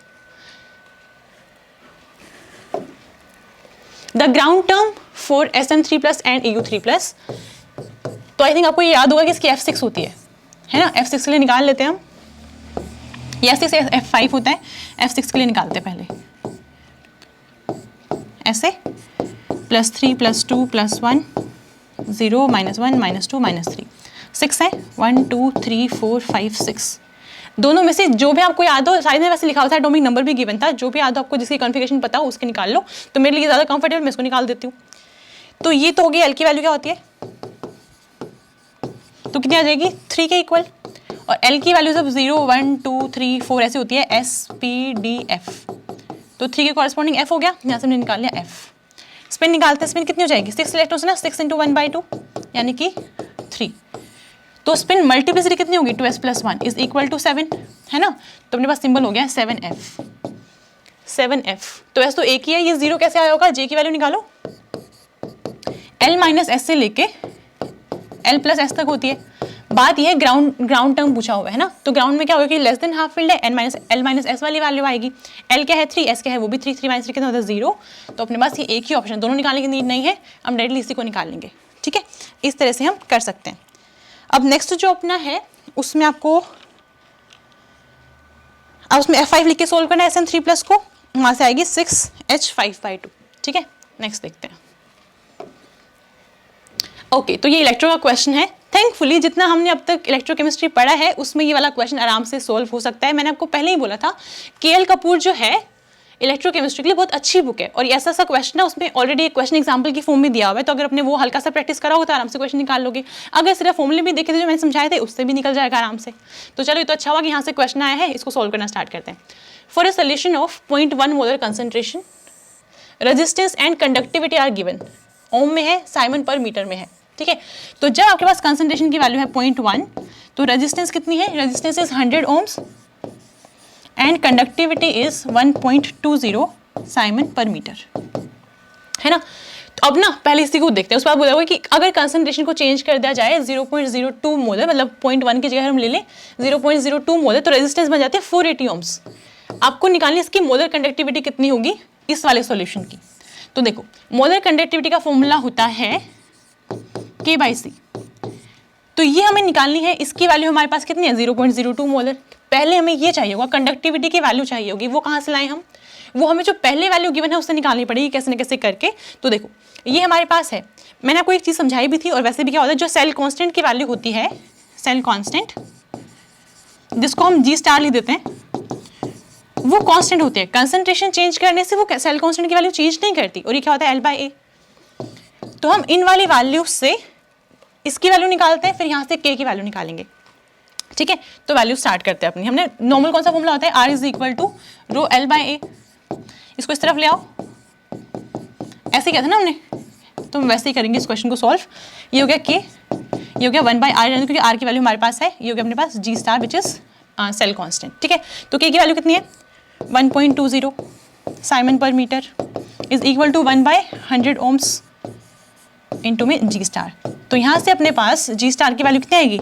A: The ground term for Sm3+ and Eu3+, तो आई थिंक आपको ये याद होगा कि इसकी F6 होती है ना। F6 के लिए निकाल लेते हैं हम, ये F6 से F5 होता है, F6 के लिए निकालते हैं पहले, ऐसे +3 +2 +1 0 -1 -2 -3 6 है, 1 2 3 4 5 6, दोनों में से जो भी आपको याद हो, शायद में वैसे लिखा हुआ था, एटॉमिक नंबर भी गिवन था, जो भी याद हो आपको, जिसकी कॉन्फ़िगरेशन पता हो उसके निकाल लो। तो मेरे लिए ज़्यादा कंफर्टेबल, मैं इसको निकाल देती हूँ। तो ये तो हो गई, एल की वैल्यू क्या होती है, तो कितनी आ जाएगी, 3 के इक्वल, और एल की वैल्यू सब 0 1 2 3 4 ऐसे होती है, SPDF, तो 3 के कॉरेस्पॉन्डिंग F हो गया, यहाँ से हमने निकाल लिया F। स्पिन निकालते हैं, स्पिन कितनी हो जाएगी, 6 इलेक्ट्रॉन्स ना, 6 × 1/2 यानी कि 3, तो स्पिन मल्टीप्लिसिटी कितनी होगी, 2s + 1 इज इक्वल टू 7, है ना। तो अपने पास सिंबल हो गया 7F, 7F, तो S तो एक ही है, ये 0 कैसे आया होगा, J की वैल्यू निकालो, L - S से लेके L + S तक होती है। बात ये है, ग्राउंड टर्म पूछा हुआ है ना, तो ग्राउंड में क्या होगा कि लेस देन हाफ फील्ड है, L - S वाली वैल्यू आएगी, L क्या है 3, S क्या है वो भी 3, 3 - 3 कितना होता है 0, तो अपने पास ये एक ही ऑप्शन, दोनों निकालने की नीड नहीं है, हम डायरेक्टली इसी को निकाल लेंगे, ठीक है। इस तरह से हम कर सकते हैं। अब नेक्स्ट जो अपना है उसमें आपको, अब उसमें F5 लिख के सोल्व करना है Sm3+ को, वहाँ से आएगी 6H5/2। ठीक है, नेक्स्ट देखते हैं। ओके तो ये इलेक्ट्रो का क्वेश्चन है। थैंकफुली जितना हमने अब तक इलेक्ट्रोकेमिस्ट्री पढ़ा है उसमें ये वाला क्वेश्चन आराम से सोल्व हो सकता है। मैंने आपको पहले ही बोला था KL कपूर जो है इलेक्ट्रोकेमिस्ट्री के लिए बहुत अच्छी बुक है, और ऐसा सा क्वेश्चन है उसमें ऑलरेडी एक क्वेश्चन एग्जाम्पल की फॉर्म में दिया हुआ है, तो अगर आपने वो हल्का सा प्रैक्टिस करा होगा तो आराम से क्वेश्चन निकाल लोगे। अगर सिर्फ फॉर्मूले भी देखे थे जो मैंने समझाए थे उससे भी निकल जाएगा आराम से। तो चलो ये तो अच्छा हुआ कि यहाँ से क्वेश्चन आया है, इसको सोल्व करना स्टार्ट करते हैं। For a solution of 0.1 molar concentration resistance and conductivity are given. Ohm में है, साइमन पर मीटर में है। ठीक है, तो जब आपके पास कंसंट्रेशन की वैल्यू है 0.1 तो रेजिस्टेंस कितनी है, resistance is 100 ohms and conductivity is 1.20 siemens per metre, है ना। तो अब ना पहले इसी को देखते हैं, उसके बाद बोला हुआ कि अगर कंसंट्रेशन को चेंज कर दिया जाए 0.02 मोलर, मतलब 0.1 की जगह हम ले लें 0.02 मोलर, तो रेजिस्टेंस बन जाते हैं 480 ohms। आपको निकालनी इसकी मोलर कंडक्टिविटी कितनी होगी इस वाले सॉल्यूशन की। तो देखो मोलर कंडक्टिविटी का फॉर्मूला होता है K/C। तो ये हमें निकालनी है, इसकी वैल्यू हमारे पास कितनी है 0.02 मोलर। पहले हमें ये चाहिए होगा, कंडक्टिविटी की वैल्यू चाहिए होगी, वो कहाँ से लाएं हम, वो हमें जो पहले वैल्यू गिवन है उससे निकालनी पड़ेगी कैसे न कैसे करके। तो देखो ये हमारे पास है, मैंने आपको एक चीज़ समझाई भी थी, और वैसे भी क्या होता है जो सेल कांस्टेंट की वैल्यू होती है, सेल कांस्टेंट जिसको हम G* लिख देते हैं, वो कांस्टेंट होती है। कंसंट्रेशन चेंज करने से वो सेल कांस्टेंट की वैल्यू चेंज नहीं करती, और ये क्या होता है L/A। तो हम इन वाली वैल्यू से इसकी वैल्यू निकालते हैं, फिर यहाँ से K की वैल्यू निकालेंगे। ठीक है, तो वैल्यू स्टार्ट करते हैं अपनी। हमने नॉर्मल कौन सा फॉर्मूला होता है, R = ρL/A। इसको इस तरफ ले आओ, ऐसे किया था ना हमने, तो हम वैसे ही करेंगे इस क्वेश्चन को सॉल्व। ये हो गया K, ये हो गया 1/R, क्योंकि R की वैल्यू हमारे पास है, ये हो गया अपने पास G* which is cell constant. ठीक है, तो K की वैल्यू कितनी है 1.20 siemens per metre is equal to 1/100 ohms into में G*। तो यहाँ से अपने पास G* की वैल्यू कितनी आएगी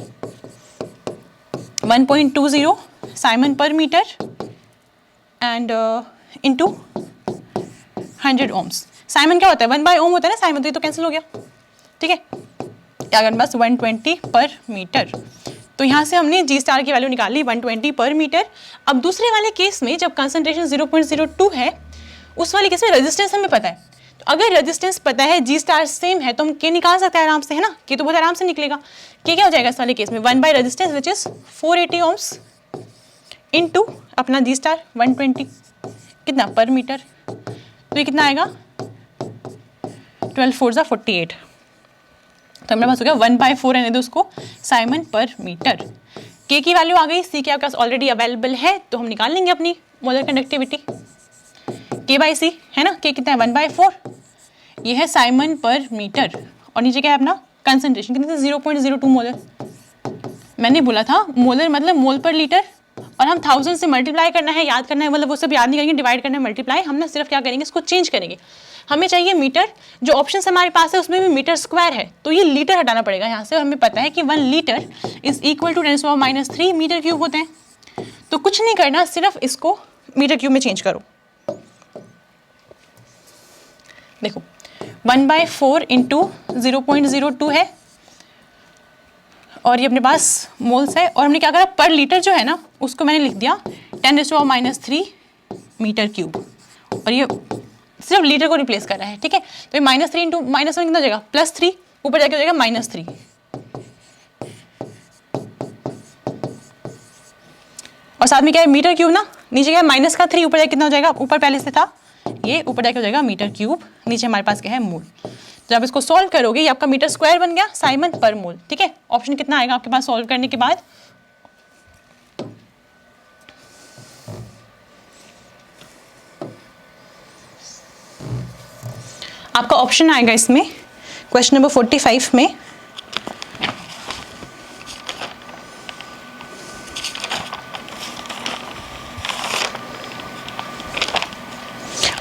A: 1.20 siemens per metre and into 100 ohms। Siemens क्या होता है 1/ohm होता है ना साइमन, तो ये तो कैंसिल हो गया। ठीक है, अगर बस 120 पर मीटर, तो यहाँ से हमने G* की वैल्यू निकाल ली 120 पर मीटर। अब दूसरे वाले केस में जब कंसंट्रेशन 0.02 है, उस वाले केस में रेजिस्टेंस हमें पता है, तो अगर रेजिस्टेंस पता है G* सेम है तो हम K निकाल सकते हैं आराम से, है ना। K तो बहुत आराम से निकलेगा। K क्या हो जाएगा इस वाले केस में 1 resistance which is 480 ohms into अपना G* 120 कितना पर मीटर, तो ये कितना आएगा 12 4 48। तो हमारे पास हो गया 1/4 रहने दो उसको साइमन पर मीटर। K की वैल्यू आ गई, C के आपके पास ऑलरेडी अवेलेबल है, तो हम निकाल लेंगे अपनी मोलर कंडक्टिविटी K/C, है ना। K कितना है 1/4, ये है साइमन पर मीटर, और नीचे क्या है अपना कंसंट्रेशन कितनी थी 0.02 मोलर। मैंने बोला था मोलर मतलब मोल पर लीटर, और हम 1000 से मल्टीप्लाई करना है, याद करना है, मतलब वो सब याद नहीं करेंगे, डिवाइड करना है मल्टीप्लाई। हम ना सिर्फ क्या करेंगे इसको चेंज करेंगे। हमें चाहिए मीटर, जो ऑप्शन हमारे पास है उसमें भी मीटर स्क्वायर है, तो ये लीटर हटाना पड़ेगा यहाँ से, और हमें पता है कि 1 litre is equal to 10⁻³ metre cube होते हैं। तो कुछ नहीं करना, सिर्फ इसको मीटर क्यूब में चेंज करो। देखो 1/4 इंटू 0.02 है, और ये अपने पास मोल्स है, और हमने क्या करा पर लीटर जो है ना उसको मैंने लिख दिया 10⁻³ मीटर क्यूब, और ये सिर्फ लीटर को रिप्लेस कर रहा है। ठीक है, तो ये -3 इंटू -1 कितना हो जाएगा +3, ऊपर जाके हो जाएगा -3, और साथ में क्या है मीटर क्यूब ना, नीचे क्या है -3, ऊपर जाके कितना हो जाएगा, ऊपर पहले से था ये, ऊपर जाके हो जाएगा मीटर क्यूब, नीचे हमारे पास क्या है मोल। जब इसको सॉल्व करोगे ये आपका मीटर स्क्वायर बन गया साइमन पर मोल। ठीक है, ऑप्शन कितना आएगा आपके पास सॉल्व करने के बाद, आपका ऑप्शन आएगा इसमें क्वेश्चन नंबर 45 में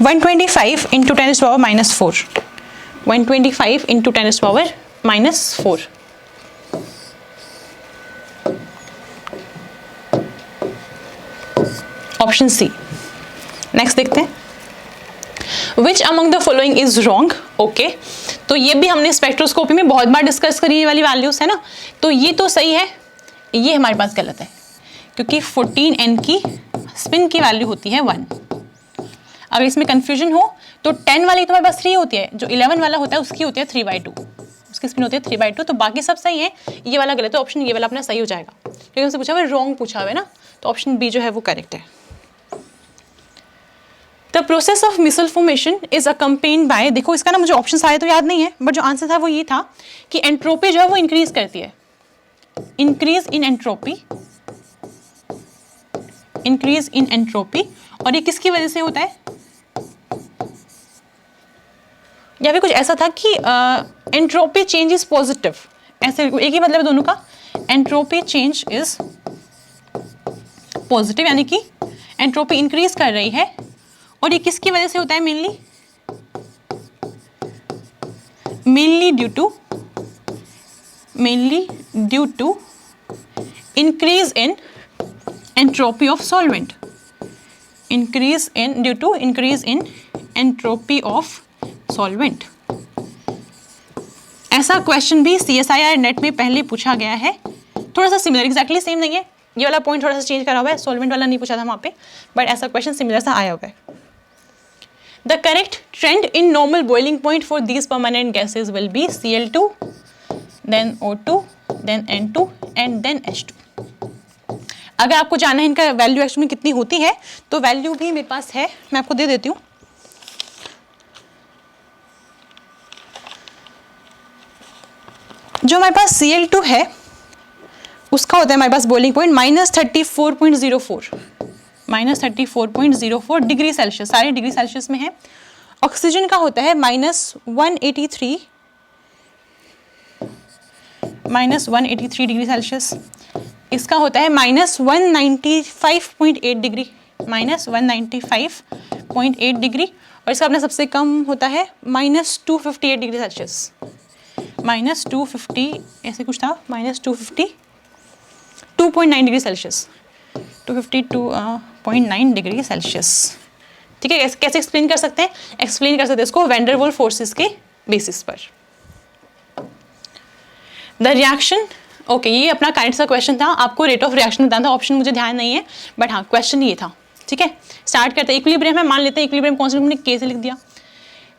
A: 125 into 10⁻⁻⁴, 125 into 10⁻⁻⁴। Option C. Next देखते हैं, which among the following is wrong. Okay, तो ये भी हमने स्पेक्ट्रोस्कोपी में बहुत बार डिस्कस करी ये वाली वैल्यूज है ना, तो ये तो सही है, ये हमारे पास गलत है, क्योंकि 14N की स्पिन की वैल्यू होती है 1। अगर इसमें कन्फ्यूजन हो तो 10 वाली तो हमारे पास 3 होती है, जो 11 वाला होता है उसकी होती है 3/2, उसकी स्पिन होती है 3/2, तो बाकी सब सही है, ये वाला गलत है, ऑप्शन ये वाला अपना सही हो जाएगा, क्योंकि उससे पूछा हुआ है रॉन्ग पूछा हुआ है ना, तो ऑप्शन बी जो है वो करेक्ट है। The process of micelle formation is accompanied by, देखो इसका ना मुझे ऑप्शन आए तो याद नहीं है, बट जो आंसर था वो ये था कि एंट्रोपी जो है वो इंक्रीज करती है, increase in entropy, increase in entropy, और ये किसकी वजह से होता है, या फिर कुछ ऐसा था कि एंट्रोपी चेंज इज पॉजिटिव, ऐसे एक ही मतलब है दोनों का, एंट्रोपी चेंज इज पॉजिटिव, यानी कि एंट्रोपी इंक्रीज कर रही है, और ये किसकी वजह से होता है, mainly due to increase in entropy of solvent, due to increase in entropy of solvent. ऐसा क्वेश्चन भी CSIR नेट में पहले पूछा गया है, थोड़ा सा सिमिलर, एग्जैक्टली सेम नहीं है, ये वाला पॉइंट थोड़ा सा चेंज करा हुआ है, सॉल्वेंट वाला नहीं पूछा था वहाँ पे, बट ऐसा क्वेश्चन सिमिलर सा आया हुआ है। The correct trend in normal boiling point for these permanent gases will be Cl2, then O2, then N2 and then H2। अगर आपको जानना है इनका वैल्यू एक्चुअली कितनी होती है, तो वैल्यू भी मेरे पास है, मैं आपको दे देती हूँ। जो हमारे पास Cl2 है उसका होता है हमारे पास बॉइलिंग पॉइंट -34.04 डिग्री सेल्सियस, सारे डिग्री सेल्सियस में है। ऑक्सीजन का होता है -183 डिग्री सेल्सियस, इसका होता है -195.8 डिग्री, -195.8 डिग्री, और इसका अपना सबसे कम होता है -258 डिग्री सेल्सियस, -250 ऐसे कुछ था, -252.9 डिग्री सेल्सियस, 252.9 डिग्री सेल्सियस। ठीक है, कैसे एक्सप्लेन कर सकते हैं, एक्सप्लेन कर सकते हैं इसको वैन डर वाल्स फोर्सेस के बेसिस पर। द रिएक्शन, ओके, ये अपना काइंड सा क्वेश्चन था, आपको रेट ऑफ रिएक्शन बताना था, ऑप्शन मुझे ध्यान नहीं है, बट हाँ क्वेश्चन ये था। ठीक है, स्टार्ट करते हैं, इक्विलिब्रियम है, मान लेते हैं इक्विलिब्रियम कॉन्स्टेंट हमने के से लिख दिया,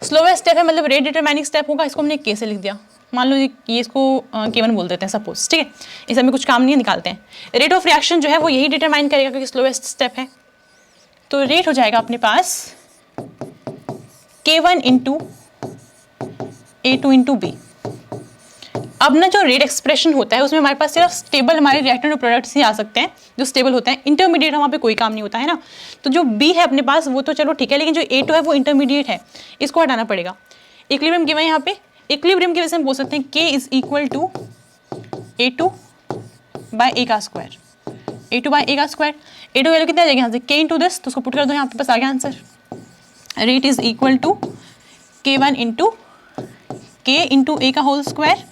A: स्लोवेस्ट स्टेप है मतलब रेट डिटरमाइनिंग स्टेप होगा, इसको हमने के से लिख दिया, मान लो ये इसको K1 बोल देते हैं सपोज। ठीक है, इस में कुछ काम नहीं है, निकालते हैं। रेट ऑफ रिएक्शन जो है वो यही डिटरमाइन करेगा क्योंकि स्लोवेस्ट स्टेप है, तो रेट हो जाएगा अपने पास K1 into A2 into B। अब ना जो रेट एक्सप्रेशन होता है उसमें हमारे पास सिर्फ स्टेबल हमारे रिएक्टेंट और प्रोडक्ट्स ही आ सकते हैं जो स्टेबल होते हैं, इंटरमीडिएट वहाँ पे कोई काम नहीं होता है ना। तो जो B है अपने पास वो तो चलो ठीक है, लेकिन जो A2 है वो इंटरमीडिएट है, इसको हटाना पड़ेगा। इक्विलिब्रियम गिवन है यहाँ पे, इक्विलिब्रियम की वजह से हम बोल सकते हैं K is equal to A2 by A का स्क्वायर, A2 बाय A का स्क्वायर। A2 वैल्यू कितना आ जाएगा यहाँ से, K इंटू दिस, तो उसको पुट कर दो यहाँ पे, बस आ गया answer. Rate is equal to K1 into K into A का होल स्क्वायर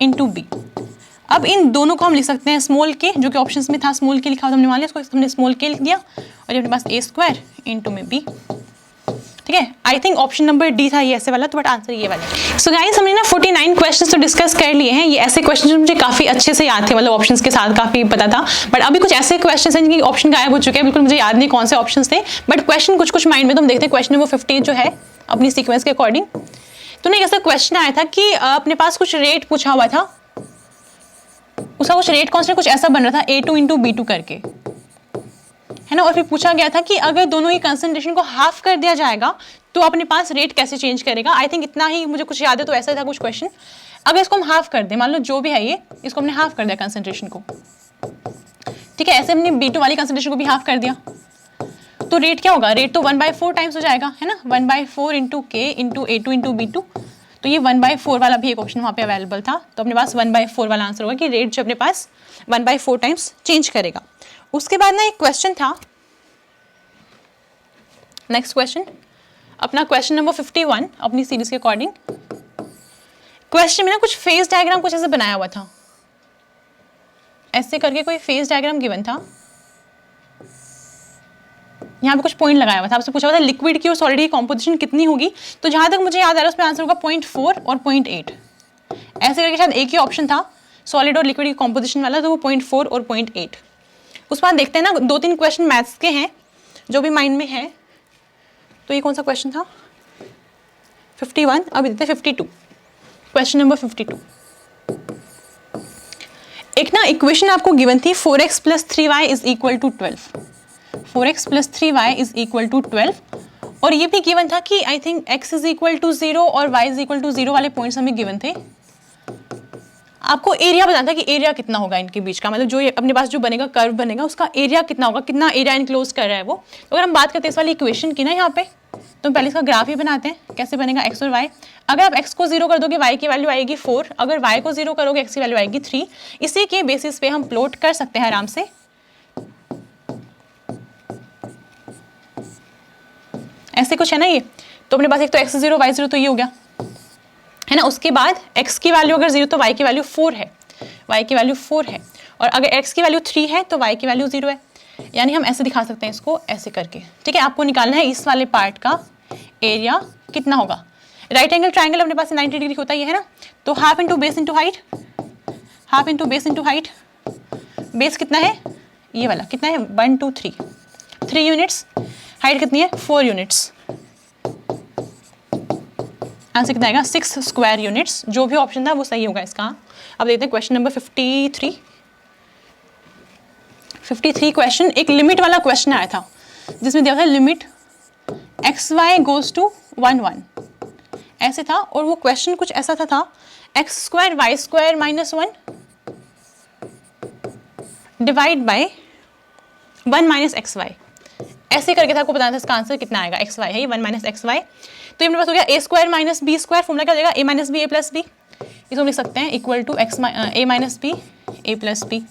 A: इंटू B। अब इन दोनों को हम लिख सकते हैं स्मॉल k, जो कि ऑप्शंस में था स्मॉल k लिखा हुआ, हमने मान लिया इसको, हमने स्मॉल k लिख दिया, और ये अपने पास A स्क्वायर इंटू में B। ठीक है, I think option number D था ये ऐसे वाला, तो बट आंसर ये वाला। सो गाइस हमने ना 49 क्वेश्चंस तो डिस्कस कर लिए हैं, ये ऐसे क्वेश्चन जो मुझे काफी अच्छे से याद थे, मतलब ऑप्शंस के साथ काफी पता था, बट अभी कुछ ऐसे क्वेश्चंस हैं जिनकी ऑप्शन गायब हो चुके हैं, बिल्कुल मुझे याद नहीं कौन से ऑप्शंस थे, बट क्वेश्चन कुछ माइंड में, तो हम देखते हैं क्वेश्चन नंबर 50 जो है अपनी सीक्वेंस के अकॉर्डिंग। तो ना ऐसा क्वेश्चन आया था कि अपने पास कुछ रेट पूछा हुआ था, उसका कुछ रेट कॉन्स्टेंट कुछ ऐसा बन रहा था A2 इंटू B2 करके, है ना, और फिर पूछा गया था कि अगर दोनों ही कंसंट्रेशन को हाफ कर दिया जाएगा तो अपने पास रेट कैसे चेंज करेगा। आई थिंक इतना ही मुझे कुछ याद है, तो ऐसा था कुछ क्वेश्चन। अगर इसको हम हाफ कर दें, मान लो जो भी है ये, इसको हमने हाफ कर दिया कंसंट्रेशन को, ठीक है, ऐसे हमने B2 वाली कंसंट्रेशन को भी हाफ कर दिया, तो रेट क्या होगा, रेट तो 1/4 टाइम्स हो जाएगा, है ना, 1/4 into K into A2 into B2, तो ये 1/4 वाला भी एक ऑप्शन वहाँ पे अवेलेबल था, तो अपने पास 1/4 वाला आंसर होगा कि रेट जो अपने पास 1/4 टाइम्स चेंज करेगा। उसके बाद ना एक क्वेश्चन था, नेक्स्ट क्वेश्चन अपना क्वेश्चन नंबर 51 अपनी सीरीज के अकॉर्डिंग। क्वेश्चन में ना कुछ फेज डायग्राम कुछ ऐसे बनाया हुआ था, ऐसे करके कोई फेज डायग्राम गिवन था, यहाँ पे कुछ पॉइंट लगाया हुआ था, आपसे पूछा हुआ था लिक्विड की और सॉलिड की कॉम्पोजिशन कितनी होगी, तो जहां तक मुझे याद आ रहा है उसमें आंसर होगा 0.4 और 0.8, ऐसे करके शायद एक ही ऑप्शन था सॉलिड और लिक्विड की कॉम्पोजिशन वाला, तो वो 0.4 और 0.8। उसके बाद देखते हैं ना 2-3 क्वेश्चन मैथ्स के हैं जो भी माइंड में है, तो तो ये कौन सा क्वेश्चन था? 51, अभी देते 52, क्वेश्चन नंबर 52। एक ना इक्वेशन आपको गिवन थी 4x + 3y is equal to 12, 4x + 3y is equal to 12, और ये भी गिवन था कि I think x is equal to 0 और y इज इक्वल टू 0 वाले पॉइंट्स हमें गिवन थे। आपको एरिया बताना था कि एरिया कितना होगा इनके बीच का, मतलब जो ये अपने पास जो बनेगा कर्व बनेगा उसका एरिया कितना होगा, कितना एरिया इनक्लोज कर रहा है वो। तो अगर हम बात करते हैं इस वाली इक्वेशन की ना यहाँ पे, तो पहले इसका ग्राफ ही बनाते हैं कैसे बनेगा x और y। अगर आप x को 0 कर दोगे y की वैल्यू आएगी 4, अगर y को 0 करोगे x की वैल्यू आएगी 3। इसी के बेसिस पे हम प्लॉट कर सकते हैं आराम से। ऐसे कुछ है ना ये, तो अपने पास एक तो x 0 y 0 तो ये हो गया है ना। उसके बाद x की वैल्यू अगर 0 तो y की वैल्यू 4 है, y की वैल्यू 4 है, और अगर x की वैल्यू 3 है तो y की वैल्यू 0 है। यानी हम ऐसे दिखा सकते हैं इसको ऐसे करके, ठीक है। आपको निकालना है इस वाले पार्ट का एरिया कितना होगा। राइट एंगल ट्राइंगल अपने पास 90 डिग्री होता है ना, तो half into base into height, half into base into height. Base कितना है ये वाला, कितना है 1 2 3, 3 यूनिट्स। हाइट कितनी है 4 यूनिट्स। आंसर कितना आएगा 6 स्क्वायर यूनिट्स। जो भी ऑप्शन था वो सही होगा इसका। अब देखते हैं क्वेश्चन नंबर 53। 53 क्वेश्चन एक लिमिट वाला क्वेश्चन आया था जिसमें दिया था limit x y goes to 1 1 ऐसे था, और वो क्वेश्चन कुछ ऐसा था x square y square minus 1 divide by 1 minus x y, ऐसे करके था। आपको बताना था इसका आंसर कितना आएगा। एक्स वाई है ये 1 माइनस एक्स वाई, तो ये मेरे पास हो गया A square minus B square. Formula क्या हो जाएगा a minus B A plus B. इसको हम लिख सकते हैं equal to X A minus B A plus B.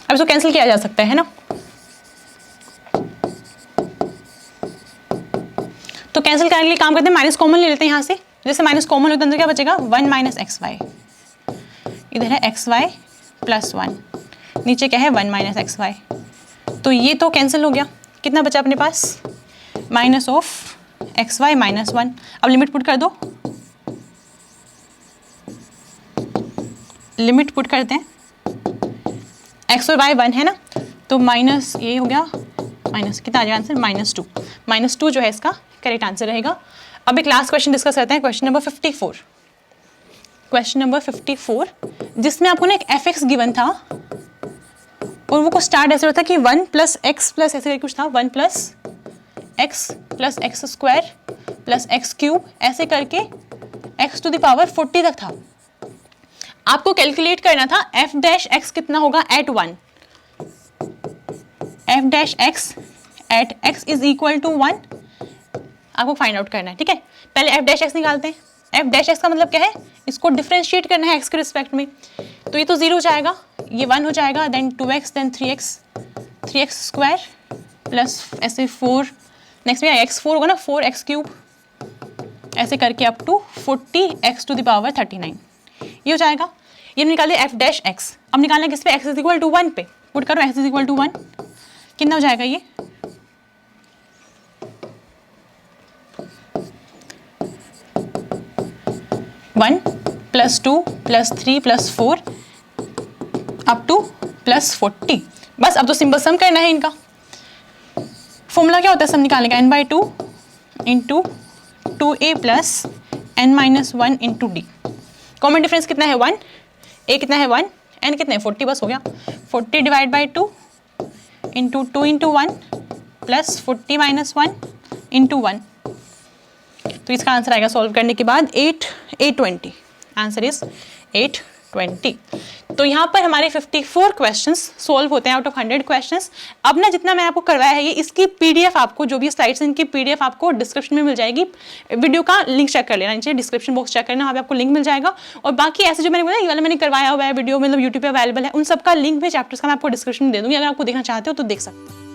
A: अब इसको कैंसिल किया जा सकता है ना, तो कैंसिल करने के लिए काम करते हैं माइनस कॉमन ले लेते हैं यहाँ से। जैसे माइनस कॉमन होता है अंदर क्या बचेगा 1 माइनस एक्स वाई, इधर है एक्स वाई प्लस 1, नीचे क्या है 1 माइनस एक्स वाई, तो ये तो कैंसिल हो गया। कितना बचा अपने पास minus of X Y minus 1। अब लिमिट पुट कर दो, लिमिट पुट करते हैं। एक्स और वाई 1 है ना, तो माइनस ये हो गया, माइनस कितना आ जाएगा आंसर -2। -2 जो है इसका करेक्ट आंसर रहेगा। अब एक लास्ट क्वेश्चन डिस्कस करते हैं, क्वेश्चन नंबर 54। क्वेश्चन नंबर 54 जिसमें आपको ना एक एफ एक्स गिवन था, और वो को स्टार्ट ऐसे होता है कि 1 + x प्लस ऐसे कुछ था, 1 + x + x square + x cube, ऐसे करके x टू द पावर 40 तक था। आपको कैलकुलेट करना था f डैश x कितना होगा at 1, f dash x at x is equal to 1 आपको फाइंड आउट करना है, ठीक है। पहले f डैश x निकालते हैं। f डैश x का मतलब क्या है, इसको डिफरेंशिएट करना है x के रिस्पेक्ट में, तो ये तो 0 हो जाएगा, ये 1 हो जाएगा, then 2x then 3x square plus ऐसे 4, नेक्स्ट में x 4 होगा ना 4x क्यूब, ऐसे करके up to 40x to the power 39 ये हो जाएगा। ये निकाले f डैश x। अब निकालना है किस पे, x इज इक्वल टू 1 पे पुट करो, x इज इक्वल टू 1 कितना हो जाएगा ये 1 + 2 + 3 + 4 अप टू +40। बस अब तो सिंपल सम करना है इनका। फॉर्मूला क्या होता है सम निकालने का, n/2 into 2a + n-1 into d। Common difference कितना है 1, a कितना है 1, n कितने 40, बस हो गया 40 divide by 2 into 2 into 1 plus 40 - 1 into 1। तो इसका आंसर आएगा सॉल्व करने के बाद 820। Answer is 820। तो यहाँ पर हमारे 54 क्वेश्चंस सॉल्व होते हैं आउट ऑफ 100 क्वेश्चंस। अब ना जितना मैंने आपको करवाया है ये, इसकी पीडीएफ आपको, जो भी स्लाइड्स हैं इनकी पीडीएफ आपको डिस्क्रिप्शन में मिल जाएगी। वीडियो का लिंक चेक कर लेना नीचे डिस्क्रिप्शन बॉक्स चेक करना, वहाँ पे आपको लिंक मिल जाएगा। और बाकी ऐसे जो मैंने बोला ये वाला मैंने करवाया हुआ है वीडियो, मतलब यूट्यूब पे अवेलेबल है, उन सबका लिंक भी चैप्टर्स का मैं आपको डिस्क्रिप्शन में दे दूँगी, अगर आपको देखना चाहते हो तो देख सकते हो।